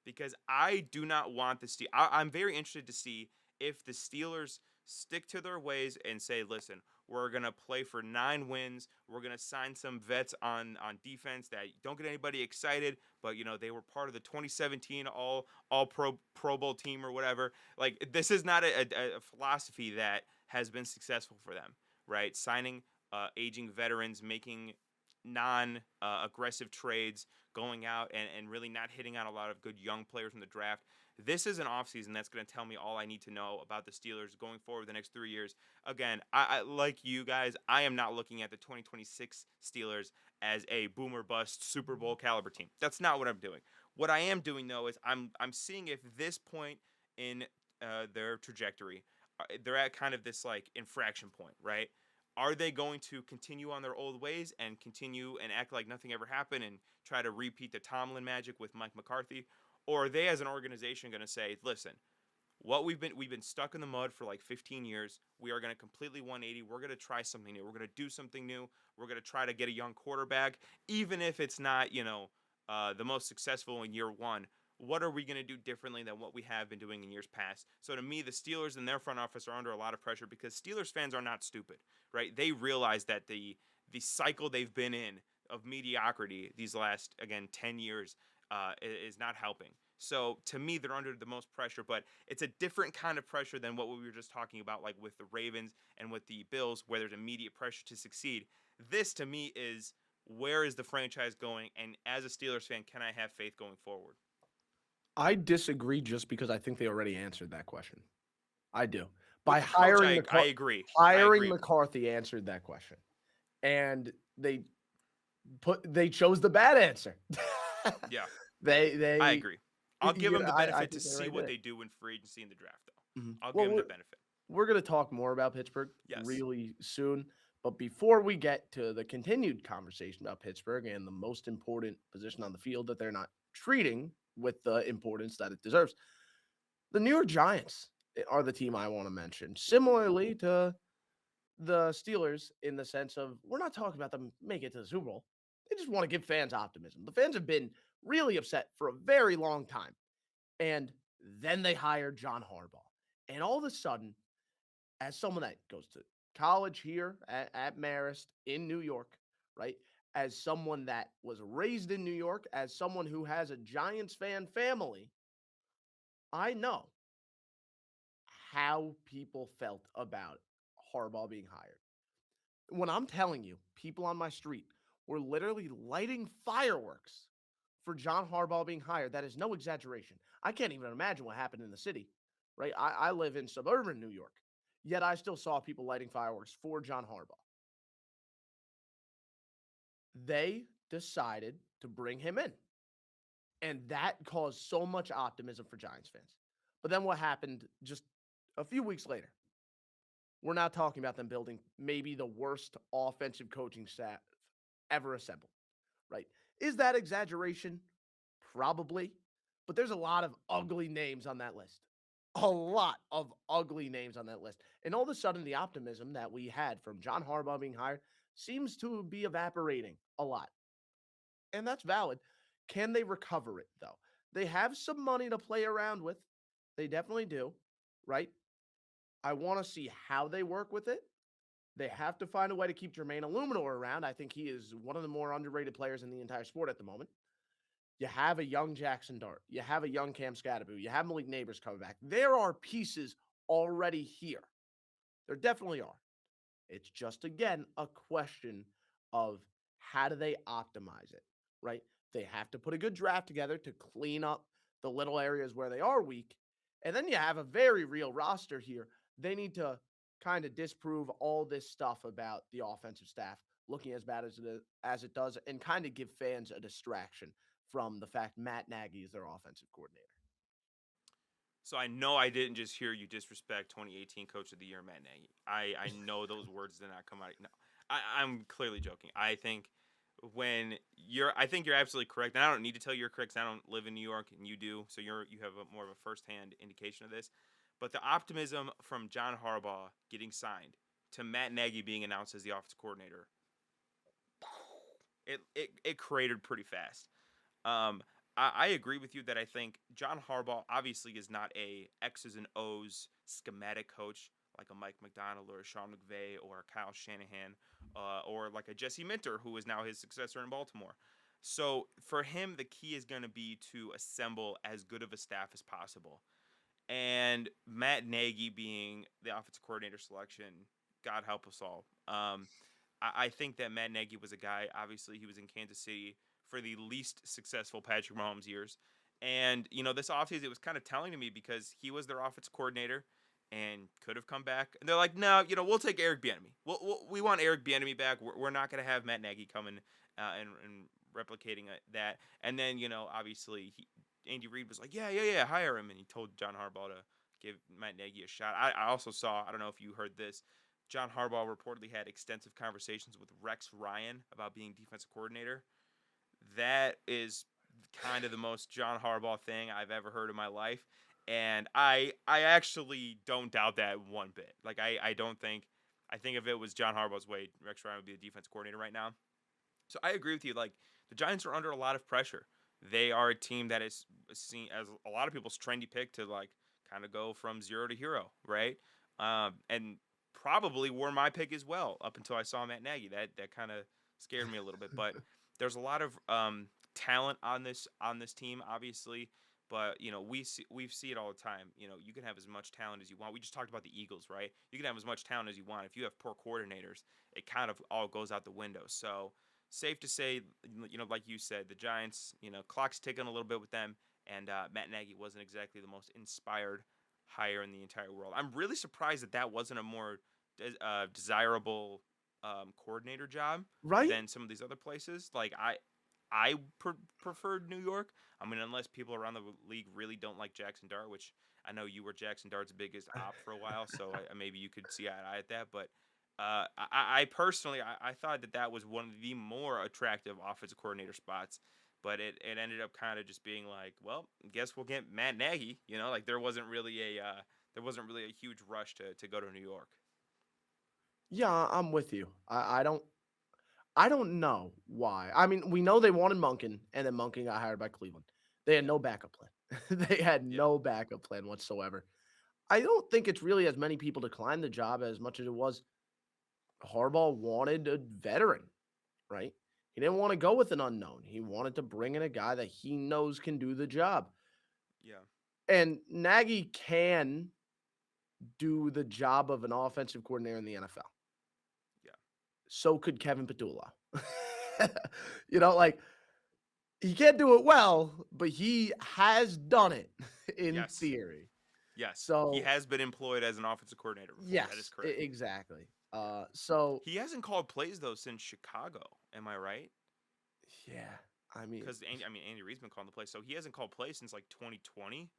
Because I do not want the Steelers. I'm very interested to see if the Steelers stick to their ways and say, listen, we're going to play for 9 wins. We're going to sign some vets on defense that don't get anybody excited, but they were part of the 2017 all pro bowl team or whatever. Like this is not a philosophy that has been successful for them, right? Signing aging veterans, making non-aggressive trades, going out and really not hitting on a lot of good young players in the draft. This is an offseason that's going to tell me all I need to know about the Steelers going forward the next 3 years. Again, I like you guys, I am not looking at the 2026 Steelers as a boomer bust Super Bowl caliber team. That's not what I'm doing. What I am doing though is I'm seeing if this point in their trajectory, they're at kind of this like infraction point, right? Are they going to continue on their old ways and continue and act like nothing ever happened and try to repeat the Tomlin magic with Mike McCarthy? Or are they as an organization going to say, listen, we've been stuck in the mud for like 15 years. We are going to completely 180. We're going to try something new. We're going to do something new. We're going to try to get a young quarterback, even if it's not, the most successful in year one. What are we going to do differently than what we have been doing in years past? So to me, the Steelers and their front office are under a lot of pressure because Steelers fans are not stupid, right? They realize that the cycle they've been in of mediocrity these last, again, 10 years is not helping. So to me, they're under the most pressure, but it's a different kind of pressure than what we were just talking about, like with the Ravens and with the Bills, where there's immediate pressure to succeed. This to me is where is the franchise going? And as a Steelers fan, can I have faith going forward? I disagree just because I think they already answered that question. I do. With By the coach, hiring I agree. hiring McCarthy answered that question. And they chose the bad answer. Yeah. They I agree. I'll give them the benefit to think they see already what did they it. do in free agency in the draft, though. Mhm. I'll Well, give them the benefit. we're going to talk more about Pittsburgh Yes. really soon. But before we get to the continued conversation about Pittsburgh and the most important position on the field that they're not treating with the importance that it deserves, the New York Giants are the team I want to mention. Similarly to the Steelers, in the sense of we're not talking about them making it to the Super Bowl. They just want to give fans optimism. The fans have been really upset for a very long time. And then they hired John Harbaugh. And all of a sudden, as someone that goes to college here at Marist in New York, right? As someone that was raised in New York, as someone who has a Giants fan family, I know how people felt about Harbaugh being hired. When I'm telling you, people on my street were literally lighting fireworks for John Harbaugh being hired. That is no exaggeration. I can't even imagine what happened in the city, right? I live in suburban New York, yet I still saw people lighting fireworks for John Harbaugh. They decided to bring him in, and that caused so much optimism for Giants fans. But then what happened just a few weeks later? We're not talking about them building maybe the worst offensive coaching staff ever assembled, right? Is that exaggeration? Probably. But there's a lot of ugly names on that list. a lot of ugly names on that list. And all of a sudden, the optimism that we had from John Harbaugh being hired seems to be evaporating a lot. And that's valid. Can they recover it, though? They have some money to play around with. They definitely do, right? I want to see how they work with it. They have to find a way to keep Jermaine Illuminor around. I think he is one of the more underrated players in the entire sport at the moment. You have a young Jackson Dart. You have a young Cam Scadaboo. You have Malik Neighbors coming back. There are pieces already here. There definitely are. It's just, again, a question of how do they optimize it, right? They have to put a good draft together to clean up the little areas where they are weak. And then you have a very real roster here. They need to kind of disprove all this stuff about the offensive staff looking as bad as it does and kind of give fans a distraction from the fact Matt Nagy is their offensive coordinator. So I know I didn't just hear you disrespect 2018 Coach of the Year Matt Nagy. I know those words did not come out. No, I'm clearly joking. I think I think you're absolutely correct. And I don't need to tell you you're correct. 'Cause I don't live in New York, and you do, so you have more of a firsthand indication of this. But the optimism from John Harbaugh getting signed to Matt Nagy being announced as the offensive coordinator, it cratered pretty fast. Um, I agree with you that I think John Harbaugh obviously is not a X's and O's schematic coach like a Mike McDonald or a Sean McVay or a Kyle Shanahan or like a Jesse Minter, who is now his successor in Baltimore. So for him, the key is going to be to assemble as good of a staff as possible. And Matt Nagy being the offensive coordinator selection, God help us all. I think that Matt Nagy was a guy, obviously, he was in Kansas City for the least successful Patrick Mahomes years. And, this offseason, it was kind of telling to me because he was their offensive coordinator and could have come back. And they're like, no, we'll take Eric Bieniemy. We want Eric Bieniemy back. We're not going to have Matt Nagy coming and replicating that. And then, obviously, Andy Reid was like, yeah, hire him. And he told John Harbaugh to give Matt Nagy a shot. I also saw, I don't know if you heard this, John Harbaugh reportedly had extensive conversations with Rex Ryan about being defensive coordinator. That is kind of the most John Harbaugh thing I've ever heard in my life. And I actually don't doubt that one bit. Like, I don't think, I think if it was John Harbaugh's way, Rex Ryan would be the defense coordinator right now. So I agree with you. Like, the Giants are under a lot of pressure. They are a team that is seen as a lot of people's trendy pick to, like, kind of go from zero to hero, right? And probably were my pick as well up until I saw Matt Nagy. That kind of scared me a little bit. But there's a lot of talent on this team, obviously. But we see it all the time. You can have as much talent as you want. We just talked about the Eagles, right? You can have as much talent as you want. If you have poor coordinators, it kind of all goes out the window. So safe to say, like you said, the Giants, clock's ticking a little bit with them, and Matt Nagy wasn't exactly the most inspired hire in the entire world. I'm really surprised that wasn't a more desirable coordinator job Right? than some of these other places. Like I preferred New York. I mean, unless people around the league really don't like Jackson Dart, which I know you were Jackson Dart's biggest op for a while, so maybe you could see eye to eye at that. But I personally, I thought that was one of the more attractive offensive coordinator spots. But it ended up kind of just being like, well, guess we'll get Matt Nagy. Like there wasn't really a huge rush to go to New York. Yeah, I'm with you. I don't know why. I mean, we know they wanted Monken, and then Monken got hired by Cleveland. They had Yeah, no backup plan. They had yeah, no backup plan whatsoever. I don't think it's really as many people declined the job as much as it was Harbaugh wanted a veteran, right? He didn't want to go with an unknown. He wanted to bring in a guy that he knows can do the job. yeah, And Nagy can do the job of an offensive coordinator in the NFL. yeah. So could Kevin Petula. Like he can't do it well, but he has done it in Yes, theory. yes. He So has been employed as an offensive coordinator before. That is yes, correct. exactly. Yeah. So He hasn't called plays though since Chicago. Am I right? yeah, I mean, Because Andy Reid's been calling the plays, so he hasn't called plays since like 2020,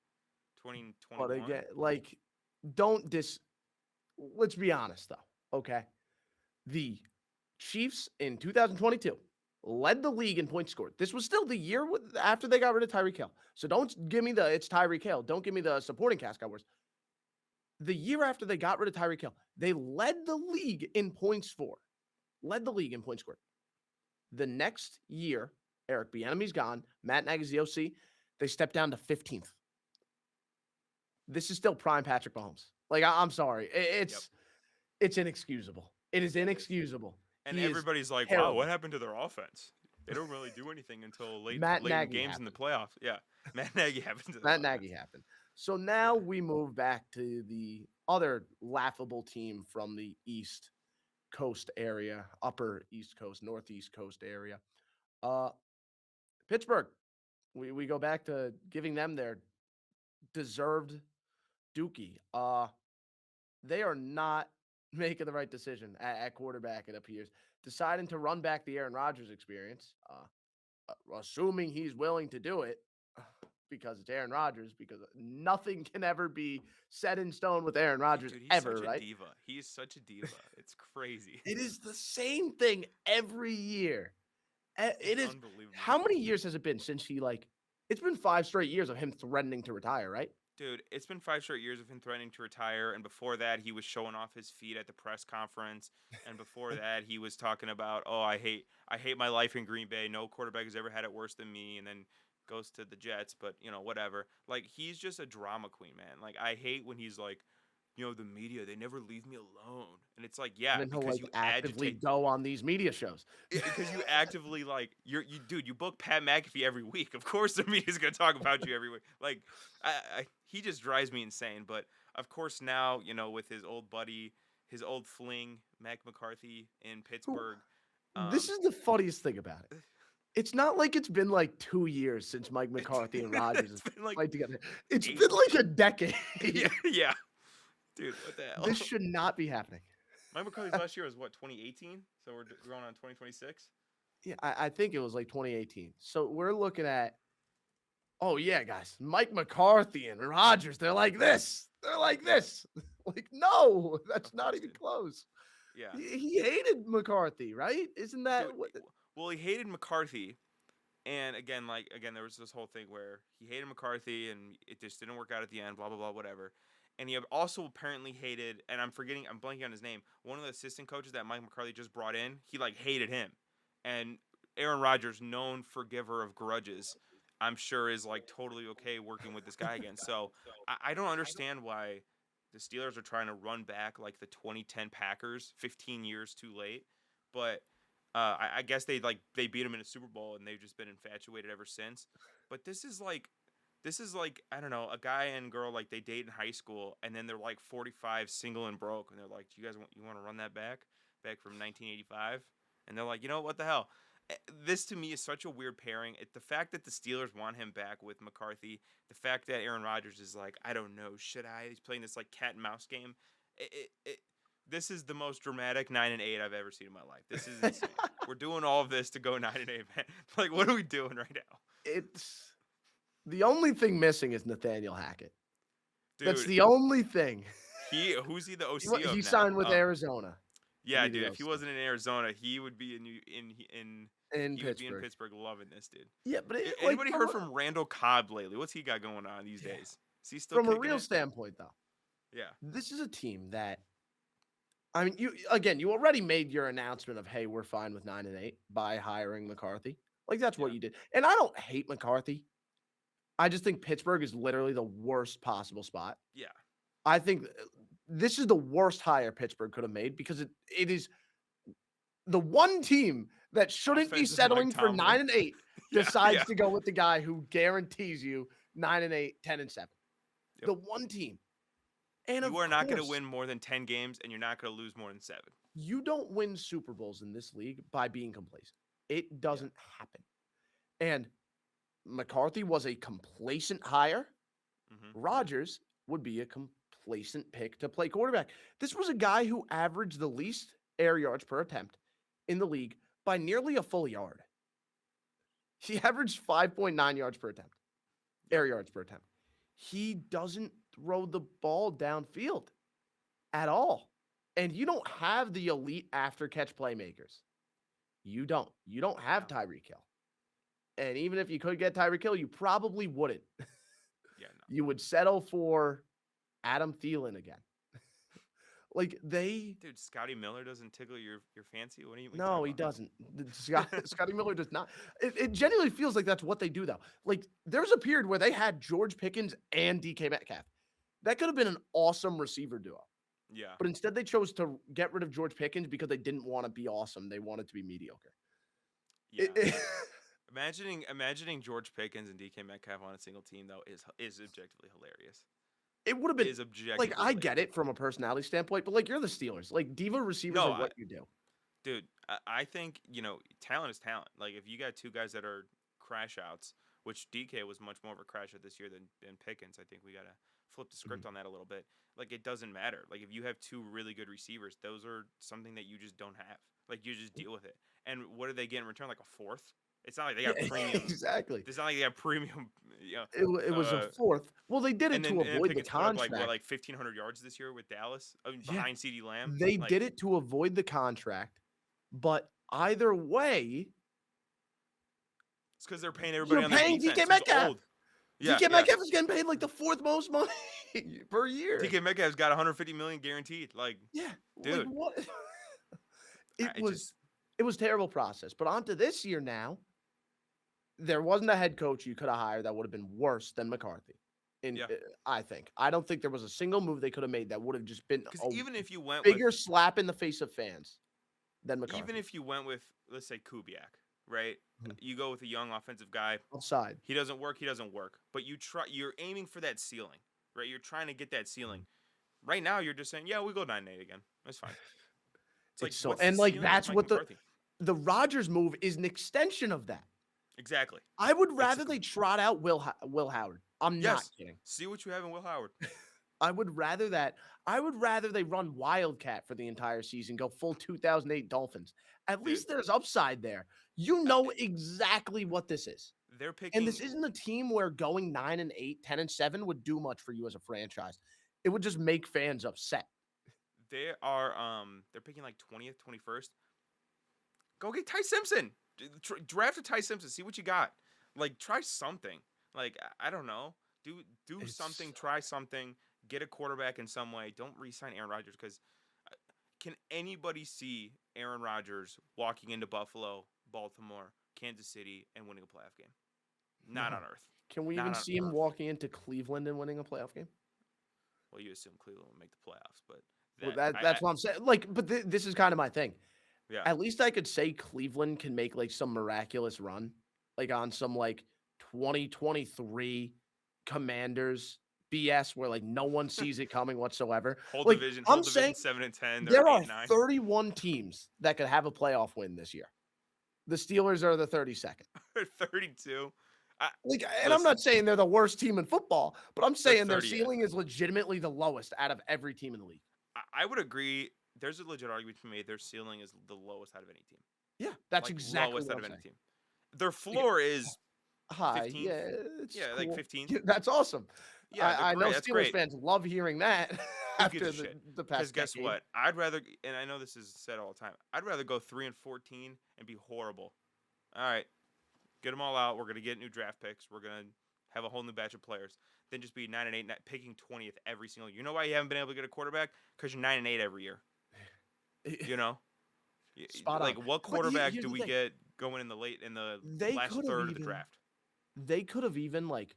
but 2021. again, like, don't dis. Let's be honest though. Okay, the Chiefs in 2022 led the league in points scored. This was still the year after they got rid of Tyreek Hill. So don't give me it's Tyreek Hill. Don't give me the supporting cast got worse. The year after they got rid of Tyreek Hill, they led the league in points for. Led the league in points scored. The next year, Eric Bieniemy's gone. Matt Nagy's the OC. They stepped down to 15th. This is still prime Patrick Mahomes. Like, I'm sorry. Yep. It's inexcusable. It is inexcusable. And He is everybody's like, wow, terrible. what happened to their offense? They don't really do anything until late Matt in Nagy games in the happened. playoffs. Yeah. Matt Nagy happened to Matt their Nagy offense. happened. So now we move back to the other laughable team from the East Coast area, upper East Coast, Northeast Coast area. Uh Pittsburgh. We go back to giving them their deserved dookie. They are not making the right decision at quarterback, it appears. Deciding to run back the Aaron Rodgers experience, assuming he's willing to do it because it's Aaron Rodgers, because nothing can ever be set in stone with Aaron Rodgers Dude, he's ever, such a right? diva. He is such a diva. It's crazy. It is the same thing every year. It It's is. unbelievable. How many years has it been since he it's been 5 straight years of him threatening to retire, right? Dude, it's been 5 straight years of him threatening to retire, and before that, he was showing off his feet at the press conference, and before that, he was talking about, oh, I hate my life in Green Bay. No quarterback has ever had it worse than me, and then goes to the Jets, but whatever. Like, he's just a drama queen, man. Like, I hate when he's like, the media, they never leave me alone, and it's like, And yeah, then he'll because you actively agitate. go on these media shows. Because you actively dude, you book Pat McAfee every week. Of course, the media's gonna talk about you every week. Like, he just drives me insane. But of course, now with his old buddy, his old fling, Mac McCarthy in Who Pittsburgh. This Um, is the funniest thing about it. It's not like it's been like 2 years since Mike McCarthy and Rodgers it's has been like played together. It's 8. been like a decade. Yeah, yeah, dude, what the hell? This should not be happening. Mike McCarthy's last year was what, 2018? So we're going on 2026. Yeah, I think it was like 2018. So we're looking at, oh yeah, guys, Mike McCarthy and Rodgers, they're like this. They're like this. Like, no, that's Of not course, even dude. close. Yeah. He hated McCarthy, right? Isn't that Dude, what? well, he hated McCarthy, and again, there was this whole thing where he hated McCarthy, and it just didn't work out at the end. Blah blah blah, whatever. And he also apparently hated, and I'm blanking on his name. One of the assistant coaches that Mike McCarthy just brought in, he hated him. And Aaron Rodgers, known forgiver of grudges, I'm sure is totally okay working with this guy again. So I don't understand why the Steelers are trying to run back like the 2010 Packers, 15 years too late. But I guess they beat him in a Super Bowl, and they've just been infatuated ever since. But this is like I don't know, a guy and girl they date in high school, and then they're 45, single and broke, and they're like, "Do you guys want to run that back from 1985?" And they're like, what the hell? This to me is such a weird pairing. The fact that the Steelers want him back with McCarthy, the fact that Aaron Rodgers is like, I don't know, should I? He's playing this cat and mouse game. This is the most dramatic 9-8 I've ever seen in my life. This is insane. We're doing all of this to go 9-8, man. What are we doing right now? It's the only thing missing is Nathaniel Hackett. Dude, That's the only thing. who's he the OC of He now? signed with Arizona. Yeah, dude. If he wasn't in Arizona, he would be in he would be in Pittsburgh. Pittsburgh, loving this, dude. Yeah, but Anybody heard from Randall Cobb lately? What's he got going on these days? Is he still from a kicking real it? standpoint, though? Yeah. This is a team that, I mean, you already made your announcement of, hey, we're fine with 9-8 by hiring McCarthy. That's what Yeah. you did. And I don't hate McCarthy. I just think Pittsburgh is literally the worst possible spot. Yeah. I think this is the worst hire Pittsburgh could have made, because it is the one team that shouldn't be Offensive settling Mike for Tomlin. 9-8 Yeah, decides yeah. to go with the guy who guarantees you 9-8, 10-7. Yep. The one team. And You are not going to course, win more than 10 games, and you're not going to lose more than 7. you don't win Super Bowls in this league by being complacent. It doesn't happen. And McCarthy was a complacent hire. Mm-hmm. Rodgers would be a complacent pick to play quarterback. This was a guy who averaged the least air yards per attempt in the league by nearly a full yard. He averaged 5.9 yards per attempt, air yards per attempt. He doesn't throw the ball downfield at all. And you don't have the elite after catch playmakers. You don't. You don't have Tyreek Hill. And even if you could get Tyreek Hill, you probably wouldn't. Yeah, no. You would settle for Adam Thielen again. Like they Dude, Scotty Miller doesn't tickle your fancy. What are you No, talking he about? doesn't. Scotty Miller does not. It genuinely feels like that's what they do, though. Like, there's a period where they had George Pickens and DK Metcalf. That could have been an awesome receiver duo. Yeah. But instead, they chose to get rid of George Pickens because they didn't want to be awesome. They wanted to be mediocre. Yeah. It- Imagining George Pickens and DK Metcalf on a single team though is objectively hilarious. It would have It been is objectively like I get hilarious. it from a personality standpoint, but like you're the Steelers. Like diva receivers No, are what you do. dude, I think, talent is talent. Like if you got two guys that are crash outs, which DK was much more of a crash out this year than Pickens, I think we gotta flip the script on that a little bit. Like it doesn't matter. Like if you have two really good receivers, those are something that you just don't have. Like you just deal with it. And what do they get in return? Like a fourth? It's not like they got premium. Exactly. It's not like they got premium. It was a fourth. Well, they did it And to then avoid the Pickens put up contract. like 1,500 yards this year with Dallas Yeah. behind CeeDee Lamb. They Like, did it to avoid the contract, but either way, it's because they're paying everybody you're on their paying defense DK who's Metcalf. old. Yeah, DK Metcalf is getting paid like the fourth most money per year. DK Metcalf's got 150 million guaranteed. Like, Yeah, dude, like what? I It was terrible process. But on to this year now. There wasn't a head coach you could have hired that would have been worse than McCarthy. I think. I don't think there was a single move they could have made that would have just been because a even if you went bigger with, slap in the face of fans than McCarthy. even if you went with, let's say Kubiak, right? Mhm. You go with a young offensive guy. Offside. He doesn't work. But you're aiming for that ceiling, right? You're trying to get that ceiling. Right now, you're just saying, yeah, we go 9-8 again. That's fine. It's like, so what's the and like ceiling with that's Mike what McCarthy? the Rodgers move is an extension of that. Exactly. I would rather they trot out Will Howard. I'm not Yes. kidding. See what you have in Will Howard. I would rather that. I would rather they run Wildcat for the entire season, go full 2008 Dolphins. At least there's upside there. You know exactly what this is. They're picking, And this isn't a team where going 9-8, 10-7 would do much for you as a franchise. It would just make fans upset. they're picking like 20th, 21st. Go get Ty Simpson. Draft a Ty Simpson. See what you got. Like try something. Like I don't know. Do something. Try something. Get a quarterback in some way. Don't re-sign Aaron Rodgers because can anybody see Aaron Rodgers walking into Buffalo, Baltimore, Kansas City, and winning a playoff game? Not on earth. Can we Not even on see him earth. walking into Cleveland and winning a playoff game? Well, you assume Cleveland will make the playoffs, but That's what I'm saying. Like, but this is kind of my thing. yeah. At least I could say Cleveland can make like some miraculous run, like on some like 2023 Commanders BS where like no one sees it coming whatsoever. Whole Like, division. I'm Whole division saying 7-10. there are 8-9. 31 teams that could have a playoff win this year. The Steelers are the 32nd. 32. Like, and I'm not saying they're the worst team in football, but I'm saying their 30th. ceiling is legitimately the lowest out of every team in the league. I would agree. There's a legit argument to be made. Their ceiling is the lowest out of any team. Yeah, that's Like, exactly lowest what out I'm of any saying. team. Their floor is High, 15th? yeah, it's Yeah, like cool. 15th. Yeah, that's awesome. Yeah, I know That's Steelers great. fans love hearing that Who after gives a the shit? past Because guess decade. what? I'd rather, and I know this is said all the time. I'd rather go 3-14 and be horrible. All right, get them all out. We're gonna get new draft picks. We're gonna have a whole new batch of players. Then just be 9-8, picking 20th every single year. You know why you haven't been able to get a quarterback? Because you're 9-8 every year. You know, Spot like on. what But quarterback here's do the we thing. get going in the last could have third of the even- draft? They could have even like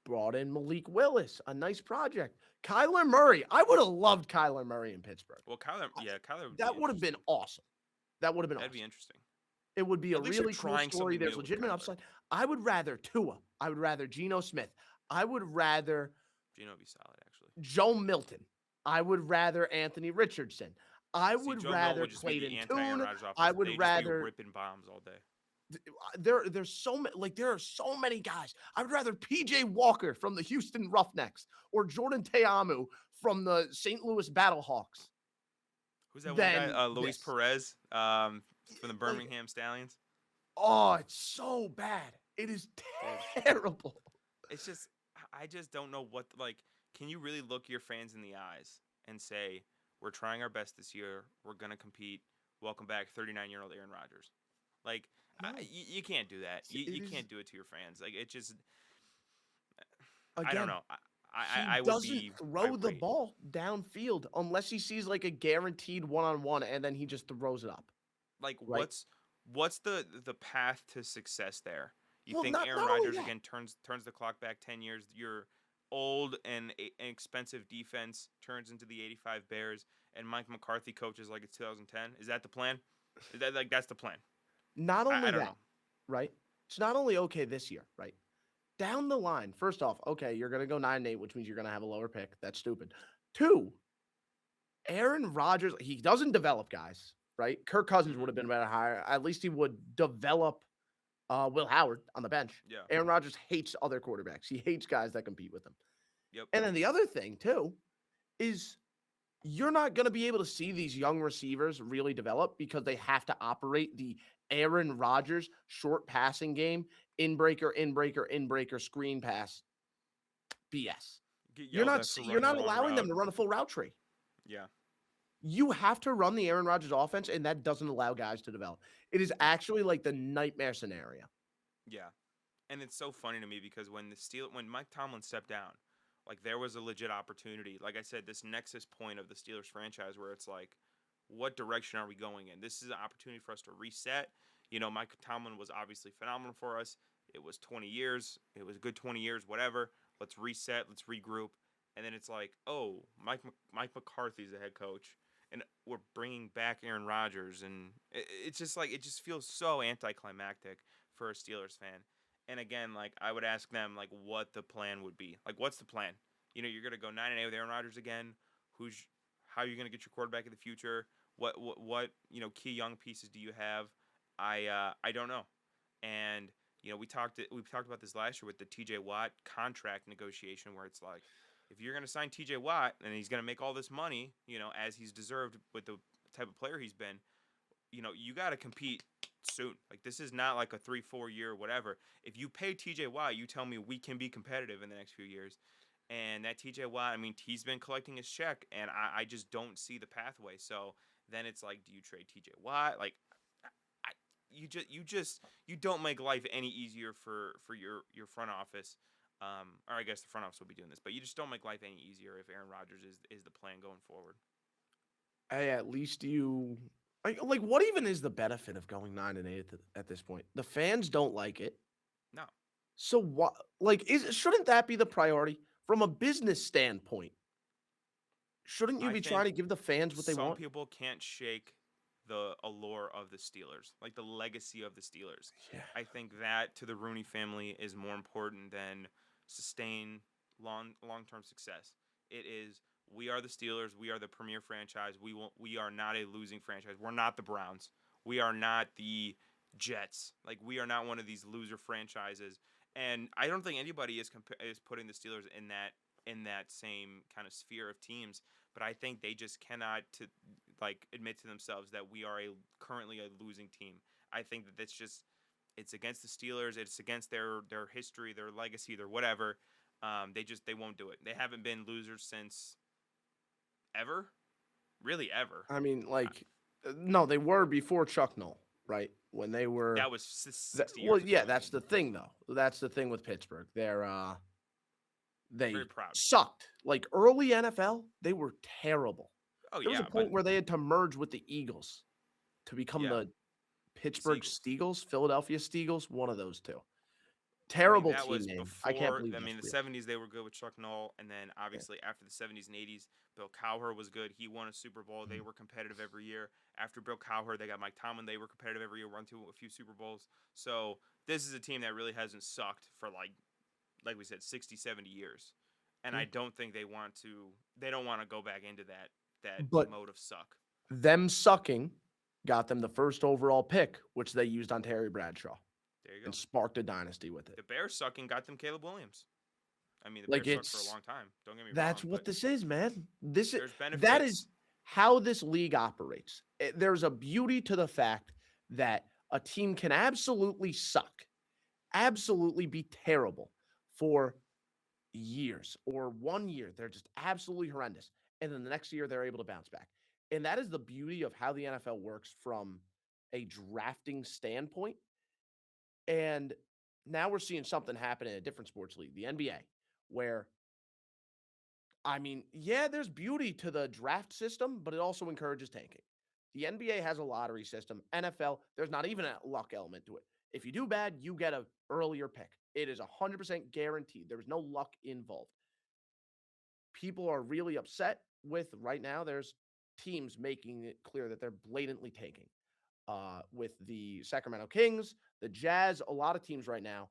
brought in Malik Willis, a nice project. Kyler Murray. I would have loved Kyler Murray in Pittsburgh. Well, Kyler. That would have been awesome. That would have been That'd awesome. be interesting. It would be a At least you're really cool trying story. something There's new with legitimate Kyler. upside. I would rather Tua. I would rather Geno Smith. I would rather Gino would be solid, actually. Joe Milton. I would rather Anthony Richardson. I See, would Joe Milton rather would just be the Clayton anti-Aaron Tune. Rodgers offense. I would They'd just be rather ripping bombs all day. there's so many like there are so many guys. I would rather PJ Walker from the Houston Roughnecks or Jordan Teamu from the St. Louis Battlehawks. Who's that one Then guy? Luis this. Perez from the Birmingham Stallions. Oh, it's so bad. It is terrible. It's just, I just don't know what, like, can you really look your fans in the eyes and say, we're trying our best this year. We're going to compete. Welcome back, 39-year-old Aaron Rodgers. Like, No. you can't do that. You It can't is- do it to your fans. Like, it just, Again, I don't know. He I would doesn't be throw the irate. ball downfield unless he sees like a guaranteed one-on-one and then he just throws it up, Like, right? what's the path to success there? You Well, think not Aaron not only Rodgers that, again turns the clock back 10 years? Your old and an expensive defense turns into the '85 Bears, and Mike McCarthy coaches like it's 2010. Is that the plan? Is that like that's the plan? not I only don't that, know. right? It's not only okay this year, right? Down the line, first off, okay, you're gonna go 9-8, which means you're gonna have a lower pick. That's stupid. Two, Aaron Rodgers, he doesn't develop guys, right? Kirk Cousins would Hmm. have been better hire. At least he would develop Will Howard on the bench. Yeah. Aaron Rodgers hates other quarterbacks. He hates guys that compete with him. Yep. And then the other thing too is you're not going to be able to see these young receivers really develop because they have to operate the Aaron Rodgers short passing game, in breaker, screen pass, BS. Get You're yelled not at for you're running a not long allowing them route. to run a full route tree. Yeah. You have to run the Aaron Rodgers offense, and that doesn't allow guys to develop. It is No. actually like the nightmare scenario. Yeah. And it's so funny to me because when Mike Tomlin stepped down, like there was a legit opportunity. Like I said, this nexus point of the Steelers franchise where it's like, what direction are we going in? This is an opportunity for us to reset. Mike Tomlin was obviously phenomenal for us. It was 20 years. It was a good 20 years, whatever. Let's reset. Let's regroup. And then it's like, oh, Mike McCarthy's the head coach, and we're bringing back Aaron Rodgers, and it's just like it just feels so anticlimactic for a Steelers fan. And again, like I would ask them like what the plan would be. Like what's the plan? You're gonna go 9-8 with Aaron Rodgers again. Who's how are you gonna get your quarterback in the future? What key young pieces do you have? I don't know. And we talked about this last year with the T.J. Watt contract negotiation, where it's like if you're gonna sign T.J. Watt and he's gonna make all this money, as he's deserved with the type of player he's been, you got to compete soon. Like this is not like a 3-4 year whatever. If you pay TJ Watt, you tell me we can be competitive in the next few years. And that TJ Watt, I mean, he's been collecting his check, and I just don't see the pathway. So then it's like, do you trade TJ Watt? Like, I, you don't make life any easier for your front office. Or I guess the front office will be doing this, but you just don't make life any easier if Aaron Rodgers is the plan going forward. Hey, at least you like what even is the benefit of going 9-8 at this point? The fans don't like it. No, So what like is shouldn't that be the priority from a business standpoint? Shouldn't you I be trying think to give the fans what they some want? people can't shake the allure of the Steelers, like the legacy of the Steelers. Yeah. I think that to the Rooney family is more important than sustain long term success. It is we are the Steelers. We are the premier franchise. We are not a losing franchise. We're not the Browns. We are not the Jets. Like we are not one of these loser franchises. And I don't think anybody is putting the Steelers in that same kind of sphere of teams, but I think they just cannot to like admit to themselves that we are currently a losing team. I think that it's against the Steelers. It's against their history, their legacy, their whatever. They won't do it. They haven't been losers since ever, really ever. I mean, Uh, no, they were before Chuck Noll, right? When they were That was 60 well, years ago. yeah, I that's mean, the thing though. That's the thing with Pittsburgh. they're very They proud. sucked. Like early NFL, they were terrible. Oh There was a yeah, but point where they had to merge with the Eagles to become yeah, the the Pittsburgh Seagulls. Steagles, Philadelphia Steagles, one of those two. I mean, Terrible that team was name. I can't before. believe I that's mean, the real. '70s they were good with Chuck Noll, and then Yeah. obviously after the '70s and '80s, Bill Cowher was good. He won a Super Bowl. They Mhm. were competitive every year. After Bill Cowher, they got Mike Tomlin. They were competitive every year. Run to a few Super Bowls. So this is a team that really hasn't sucked for like we said, 60, 70 years. And I Mm. don't think they want to. They don't want to go back into that But mode of suck. them sucking got them the first overall pick, which they used on Terry Bradshaw There you and go. sparked a dynasty with it. The Bears sucking got them Caleb Williams. I mean, the Like Bears sucked for a it's long time. Don't get me that's wrong, what but this is, man. there's That benefits. is how this league operates. There's a beauty to the fact that a team can absolutely suck, absolutely be terrible for years or 1 year. They're just absolutely horrendous. And then the next year, they're able to bounce back. And that is the beauty of how the NFL works from a drafting standpoint. And now we're seeing something happen in a different sports league, the NBA, where I mean, yeah, there's beauty to the draft system, but it also encourages tanking. The NBA has a lottery system. NFL, there's not even a luck element to it. If you do bad, you get an earlier pick. It is 100% guaranteed. There is no luck involved. People are really upset with right now. There's teams making it clear that they're blatantly tanking. With the Sacramento Kings, the Jazz, a lot of teams right now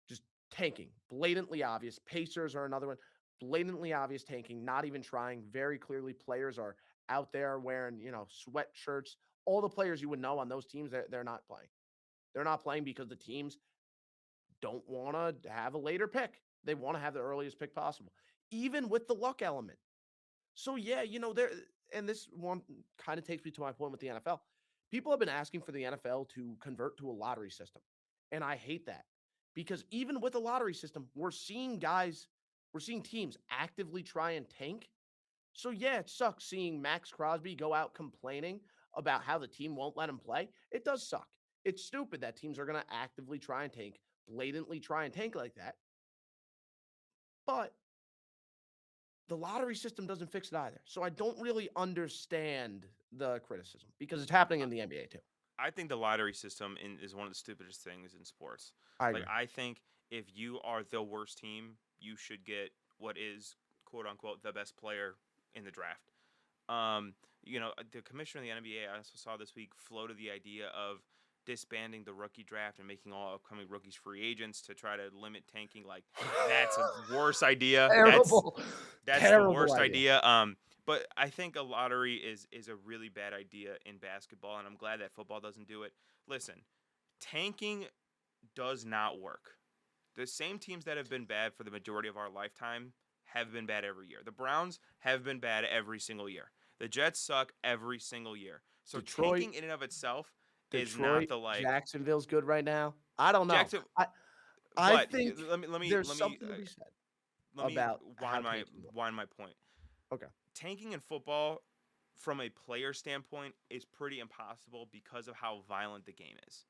just tanking, blatantly obvious. Pacers are another one, blatantly obvious tanking, not even trying. Very clearly, players are out there wearing, sweatshirts. All the players you would know on those teams, they're not playing. They're not playing because the teams don't want to have a later pick. They want to have the earliest pick possible, even with the luck element. So yeah, there and this one kind of takes me to my point with the NFL. People have been asking for the NFL to convert to a lottery system. And I hate that because even with a lottery system, we're seeing teams actively try and tank. So yeah, it sucks seeing Max Crosby go out complaining about how the team won't let him play. It does suck. It's stupid that teams are going to actively try and tank, blatantly try and tank like that. But the lottery system doesn't fix it either. So I don't really understand the criticism because it's happening in the NBA too. I think the lottery system is one of the stupidest things in sports. I Like, agree. I think if you are the worst team, you should get what is quote unquote the best player in the draft. The commissioner of the NBA, I also saw this week, floated the idea of disbanding the rookie draft and making all upcoming rookies free agents to try to limit tanking. Like, that's a worse idea. Terrible, That's the terrible worst idea. idea. But I think a lottery is a really bad idea in basketball, and I'm glad that football doesn't do it. Listen, tanking does not work. The same teams that have been bad for the majority of our lifetime have been bad every year. The Browns have been bad every single year. The Jets suck every single year. So Detroit, tanking in and of itself is not Detroit, the like Jacksonville's good right now. I don't know. Jackson. I But think let there's me something to be said let me about how tanking works. wind my point. Okay. Tanking in football from a player standpoint is pretty impossible because of how violent the game is.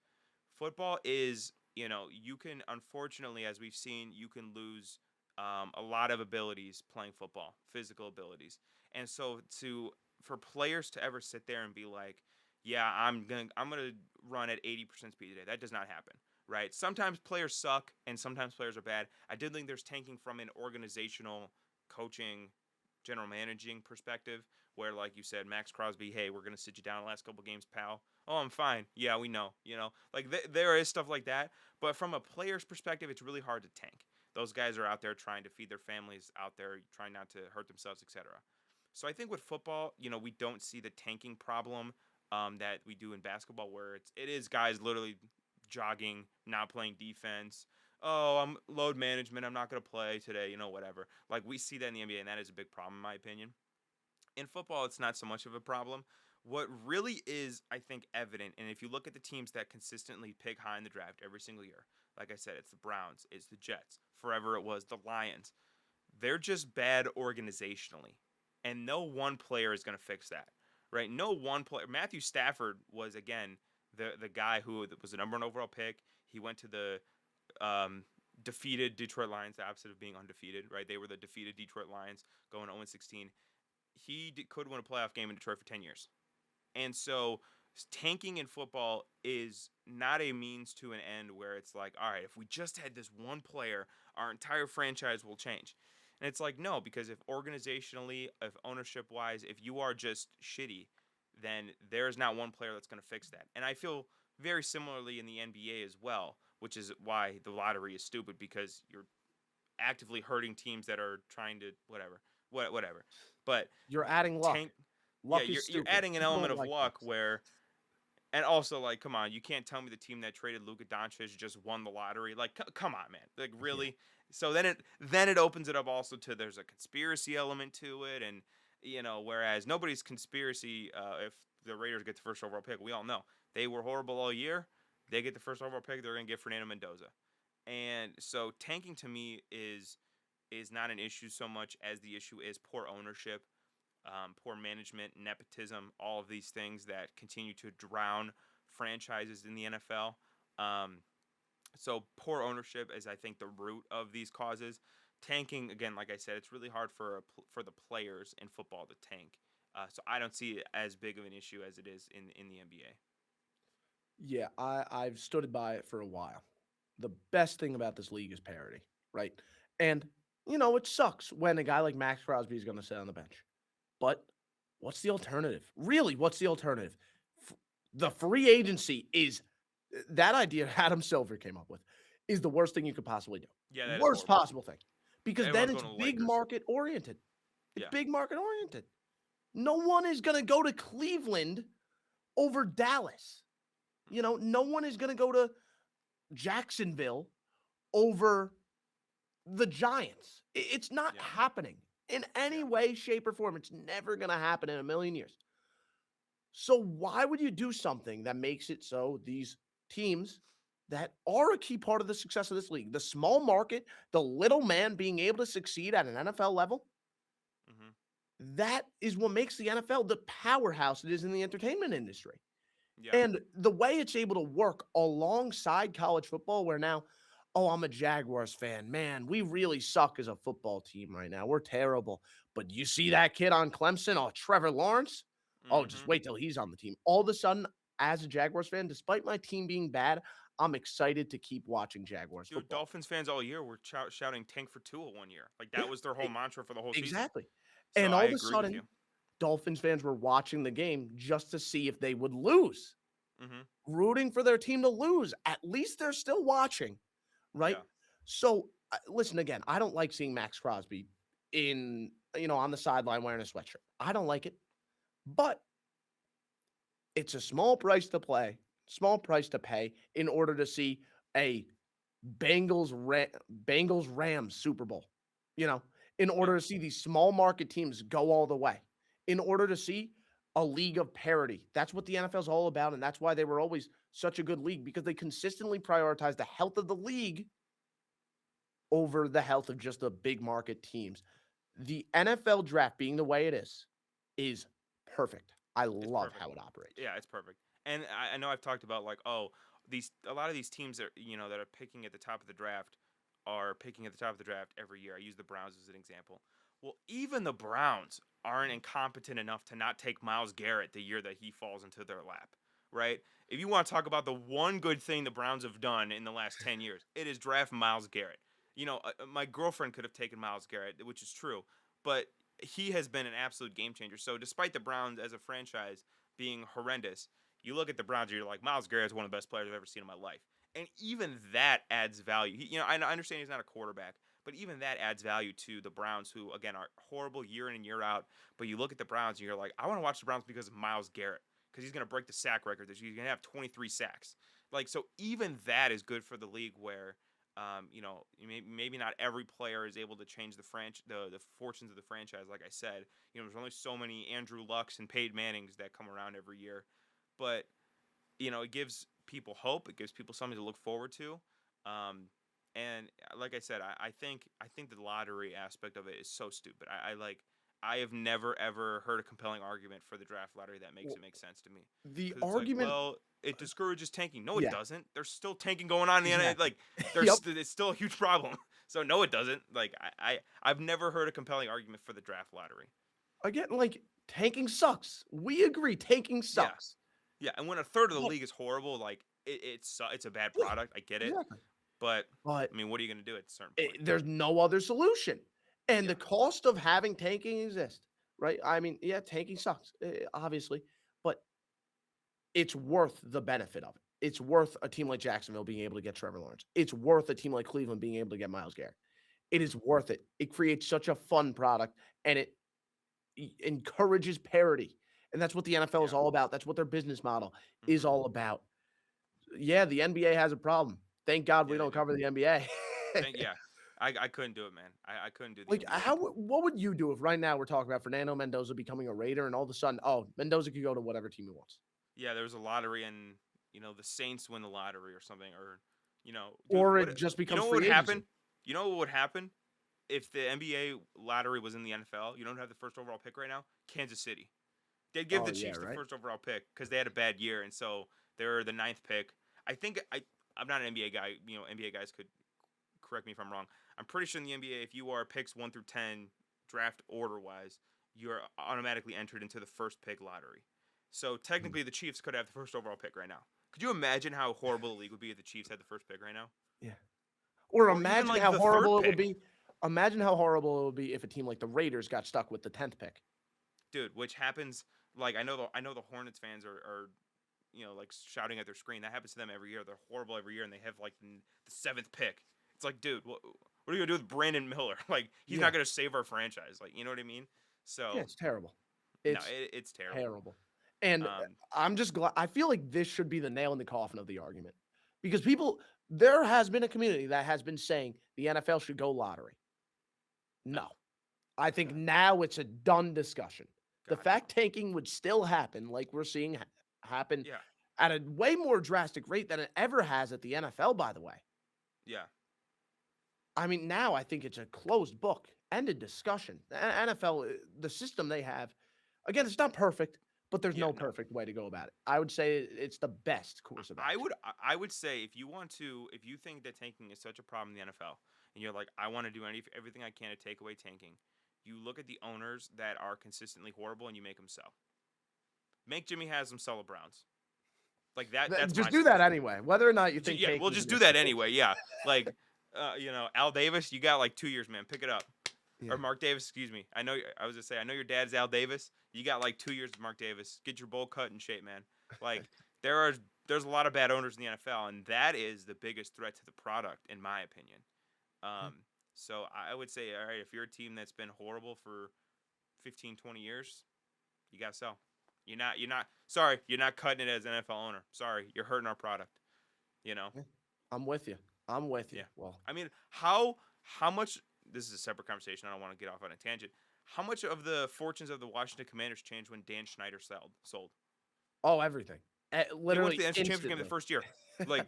Football is, you can, unfortunately, as we've seen, you can lose a lot of abilities playing football, physical abilities. And so for players to ever sit there and be like, yeah, I'm gonna run at 80% speed today. That does not happen, right? Sometimes players suck and sometimes players are bad. I did think there's tanking from an organizational coaching, general managing perspective, where, like you said, Max Crosby, hey, we're gonna sit you down the last couple games, pal. Oh, I'm fine. Yeah, we know. Like there is stuff like that. But from a player's perspective, it's really hard to tank. Those guys are out there trying to feed their families, out there trying not to hurt themselves, etc. So I think with football, we don't see the tanking problem that we do in basketball, where it is guys literally jogging, not playing defense. Oh, I'm load management. I'm not gonna play today. Whatever. Like, we see that in the NBA, and that is a big problem in my opinion. In football, it's not so much of a problem. What really is, I think, evident, and if you look at the teams that consistently pick high in the draft every single year, like I said, it's the Browns, it's the Jets, forever it was the Lions. They're just bad organizationally, and no one player is going to fix that, right? No one player. Matthew Stafford was, again, the guy who was the number one overall pick. He went to the defeated Detroit Lions, the opposite of being undefeated, right? They were the defeated Detroit Lions going 0-16. He could win a playoff game in Detroit for 10 years. And so tanking in football is not a means to an end where it's like, all right, if we just had this one player, our entire franchise will change. And it's like, no, because if organizationally, if ownership wise, if you are just shitty, then there is not one player that's going to fix that. And I feel very similarly in the NBA as well, which is why the lottery is stupid, because you're actively hurting teams that are trying to whatever. But You're adding luck. tank yeah, Luck is you're stupid. adding an People element don't of like luck this. where, and also, like, come on, you can't tell me the team that traded Luka Doncic just won the lottery. Like, come on, man. Like, Yeah. really? So then it opens it up also to, there's a conspiracy element to it, and whereas nobody's conspiracy, if the Raiders get the first overall pick, we all know they were horrible all year. They get the first overall pick, they're gonna get Fernando Mendoza. And so tanking to me is not an issue so much as the issue is poor ownership, poor management, nepotism, all of these things that continue to drown franchises in the NFL. So poor ownership is, I think, the root of these causes. tanking again, like I said, it's really hard for the players in football to tank. So I don't see it as big of an issue as it is in the NBA. Yeah, I've stood by it for a while. The best thing about this league is parity, right? And it sucks when a guy like Max Crosby is going to sit on the bench. But what's the alternative? Really, what's the alternative? The free agency is that idea Adam Silver came up with is the worst thing you could possibly do. Yeah, that is Worst horrible. possible thing. Because then Everyone's it's going to the big Lakers. market oriented. It's Yeah. big market oriented. No one is going to go to Cleveland over Dallas. No one is going to go to Jacksonville over the Giants. It's not happening in any way, shape, or form. It's never going to happen in a million years. So why would you do something that makes it so these teams that are a key part of the success of this league, the small market, the little man being able to succeed at an NFL level, that is what makes the NFL the powerhouse it is in the entertainment industry. Yeah. And the way it's able to work alongside college football, where now, oh, I'm a Jaguars fan. Man, we really suck as a football team right now. We're terrible. But you see that kid on Clemson? Oh, Trevor Lawrence? Oh, just wait till he's on the team. All of a sudden, as a Jaguars fan, despite my team being bad, I'm excited to keep watching Jaguars Dude, football. Dolphins fans all year were shouting "Tank for Tua" one year. Like that was their whole mantra for the whole season. Exactly. So And I all of a agree with you. sudden, Dolphins fans were watching the game just to see if they would lose, rooting for their team to lose. At least they're still watching, right? Yeah. So, listen again. I don't like seeing Max Crosby on the sideline wearing a sweatshirt. I don't like it, but it's a small price to pay in order to see a Bengals Rams Super Bowl. In order to see these small market teams go all the way, in order to see a league of parity. That's what the NFL is all about, and that's why they were always such a good league, because they consistently prioritize the health of the league over the health of just the big market teams. The NFL draft being the way it is perfect. I love perfect. how it operates. Yeah, it's perfect. And I know I've talked about like, a lot of these teams that that are picking at the top of the draft are picking at the top of the draft every year. I use the Browns as an example. Well, even the Browns aren't incompetent enough to not take Myles Garrett the year that he falls into their lap, right? If you want to talk about the one good thing the Browns have done in the last 10 years, it is draft Myles Garrett. My girlfriend could have taken Myles Garrett, which is true, but he has been an absolute game changer. So despite the Browns as a franchise being horrendous, you look at the Browns and you're like, Myles Garrett is one of the best players I've ever seen in my life. And even that adds value. I understand he's not a quarterback, but even that adds value to the Browns, who, again, are horrible year in and year out. But you look at the Browns and you're like, I want to watch the Browns because of Myles Garrett, because he's going to break the sack record this year. He's going to have 23 sacks. So even that is good for the league where, maybe not every player is able to change the fortunes of the franchise. Like I said, there's only so many Andrew Lucks and Peyton Mannings that come around every year. But, it gives people hope. It gives people something to look forward to. And like I said, I think the lottery aspect of it is so stupid. I have never ever heard a compelling argument for the draft lottery that makes it make sense to me. The 'Cause it's argument, it discourages tanking. No, it yeah, doesn't. There's still tanking going on in the exactly. Like Yep. it's still a huge problem. So no, it doesn't. I've never heard a compelling argument for the draft lottery. Again, tanking sucks. We agree, tanking sucks. Yeah, and when a third of the But league is horrible, it's a bad yeah, product. I get it, exactly. but But I mean, what are you going to do at a certain point? there's no other solution. And Yeah, the cost of having tanking exist, right? I mean, yeah, tanking sucks, obviously, but it's worth the benefit of it. It's worth a team like Jacksonville being able to get Trevor Lawrence. It's worth a team like Cleveland being able to get Myles Garrett. It is worth it. It creates such a fun product, and it encourages parity. And that's what the NFL is yeah, all about. That's what their business model is hmm all about. Yeah, the NBA has a problem. Thank God we yeah, they don't do. cover the NBA. Yeah, I couldn't do it, man. I couldn't do the Like, NBA. what would you do if right now we're talking about Fernando Mendoza becoming a Raider and all of a sudden, oh, Mendoza could go to whatever team he wants? Yeah, there was a lottery, and the Saints win the lottery or something, or dude, Or it just becomes what would free happen? agency. You know what would happen if the NBA lottery was in the NFL? You don't have the first overall pick right now. Kansas City. They'd give Oh, the yeah, Chiefs the right? first overall pick because they had a bad year, and so they're the ninth pick. I'm not an NBA guy. NBA guys could correct me if I'm wrong. I'm pretty sure in the NBA, if you are picks 1 through 10 draft order wise, you're automatically entered into the first pick lottery. So Mhm. technically, the Chiefs could have the first overall pick right now. Could you imagine how horrible the league would be if the Chiefs had the first pick right now? Yeah. Or Or even imagine like how the horrible third it would pick, be. Imagine how horrible it would be if a team like the Raiders got stuck with the 10th pick. dude. Which happens. Like I know the Hornets fans are like shouting at their screen. That happens to them every year. They're horrible every year, and they have like the seventh pick. It's like, dude, what are you gonna do with Brandon Miller? Like, he's Yeah. not gonna save our franchise. Like, you know what I mean? Yeah, So it's terrible. no, It's it's terrible. terrible. And Um, I'm just glad. I feel like this should be the nail in the coffin of the argument because there has been a community that has been saying the NFL should go lottery. no, No, I think now it's a done discussion. The God fact no. tanking would still happen, like we're seeing happen Yeah, at a way more drastic rate than it ever has at the NFL, by the way. yeah, I mean, now I think it's a closed book, ended discussion. The NFL, the system they have, again, it's not perfect, but there's yeah. no No, perfect way to go about it. I would say it's the best course of action. I would say if you think that tanking is such a problem in the NFL, and you're like, I want to do everything I can to take away tanking, you look at the owners that are consistently horrible and you make them sell. Make Jimmy Haslam sell the Browns. Like that. That's Just my do that solution. anyway, whether or not you think Yeah, we'll tanking is just an do issue. that anyway. Yeah, like Al Davis, you got like 2 years, man. Pick it up. Yeah. Or Mark Davis, excuse me. I was gonna say, I know your dad's Al Davis. You got like 2 years with Mark Davis. Get your bowl cut in shape, man. Like there are there's a lot of bad owners in the NFL, and that is the biggest threat to the product, in my opinion. Um, so I would say, all right, if you're a team that's been horrible for 15, 20 years, you gotta sell. Sorry, you're not cutting it as an NFL owner. Sorry, you're hurting our product. You know? Yeah. I'm with you. I'm with you. Yeah. Well, I mean, how much? This is a separate conversation. I don't want to get off on a tangent. How much of the fortunes of the Washington Commanders changed when Dan Schneider sold? oh, everything. They went to Literally the NFC Championship game the instantly. first year. Like,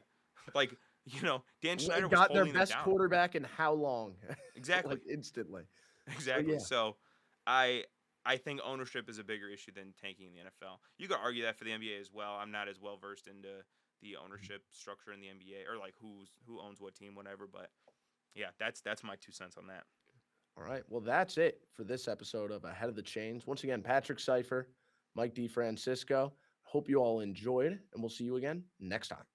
like Dan Schneider was Got their holding them best down. quarterback in how long? Exactly. Like instantly. So Exactly. yeah. So, I I think ownership is a bigger issue than tanking in the NFL. You could argue that for the NBA as well. I'm not as well versed into the ownership structure in the NBA or like who owns what team, whatever. But yeah, that's my 2 cents on that. All right. Well, that's it for this episode of Ahead of the Chains. Once again, Patrick Cipher, Mike DeFrancisco. Hope you all enjoyed, and we'll see you again next time.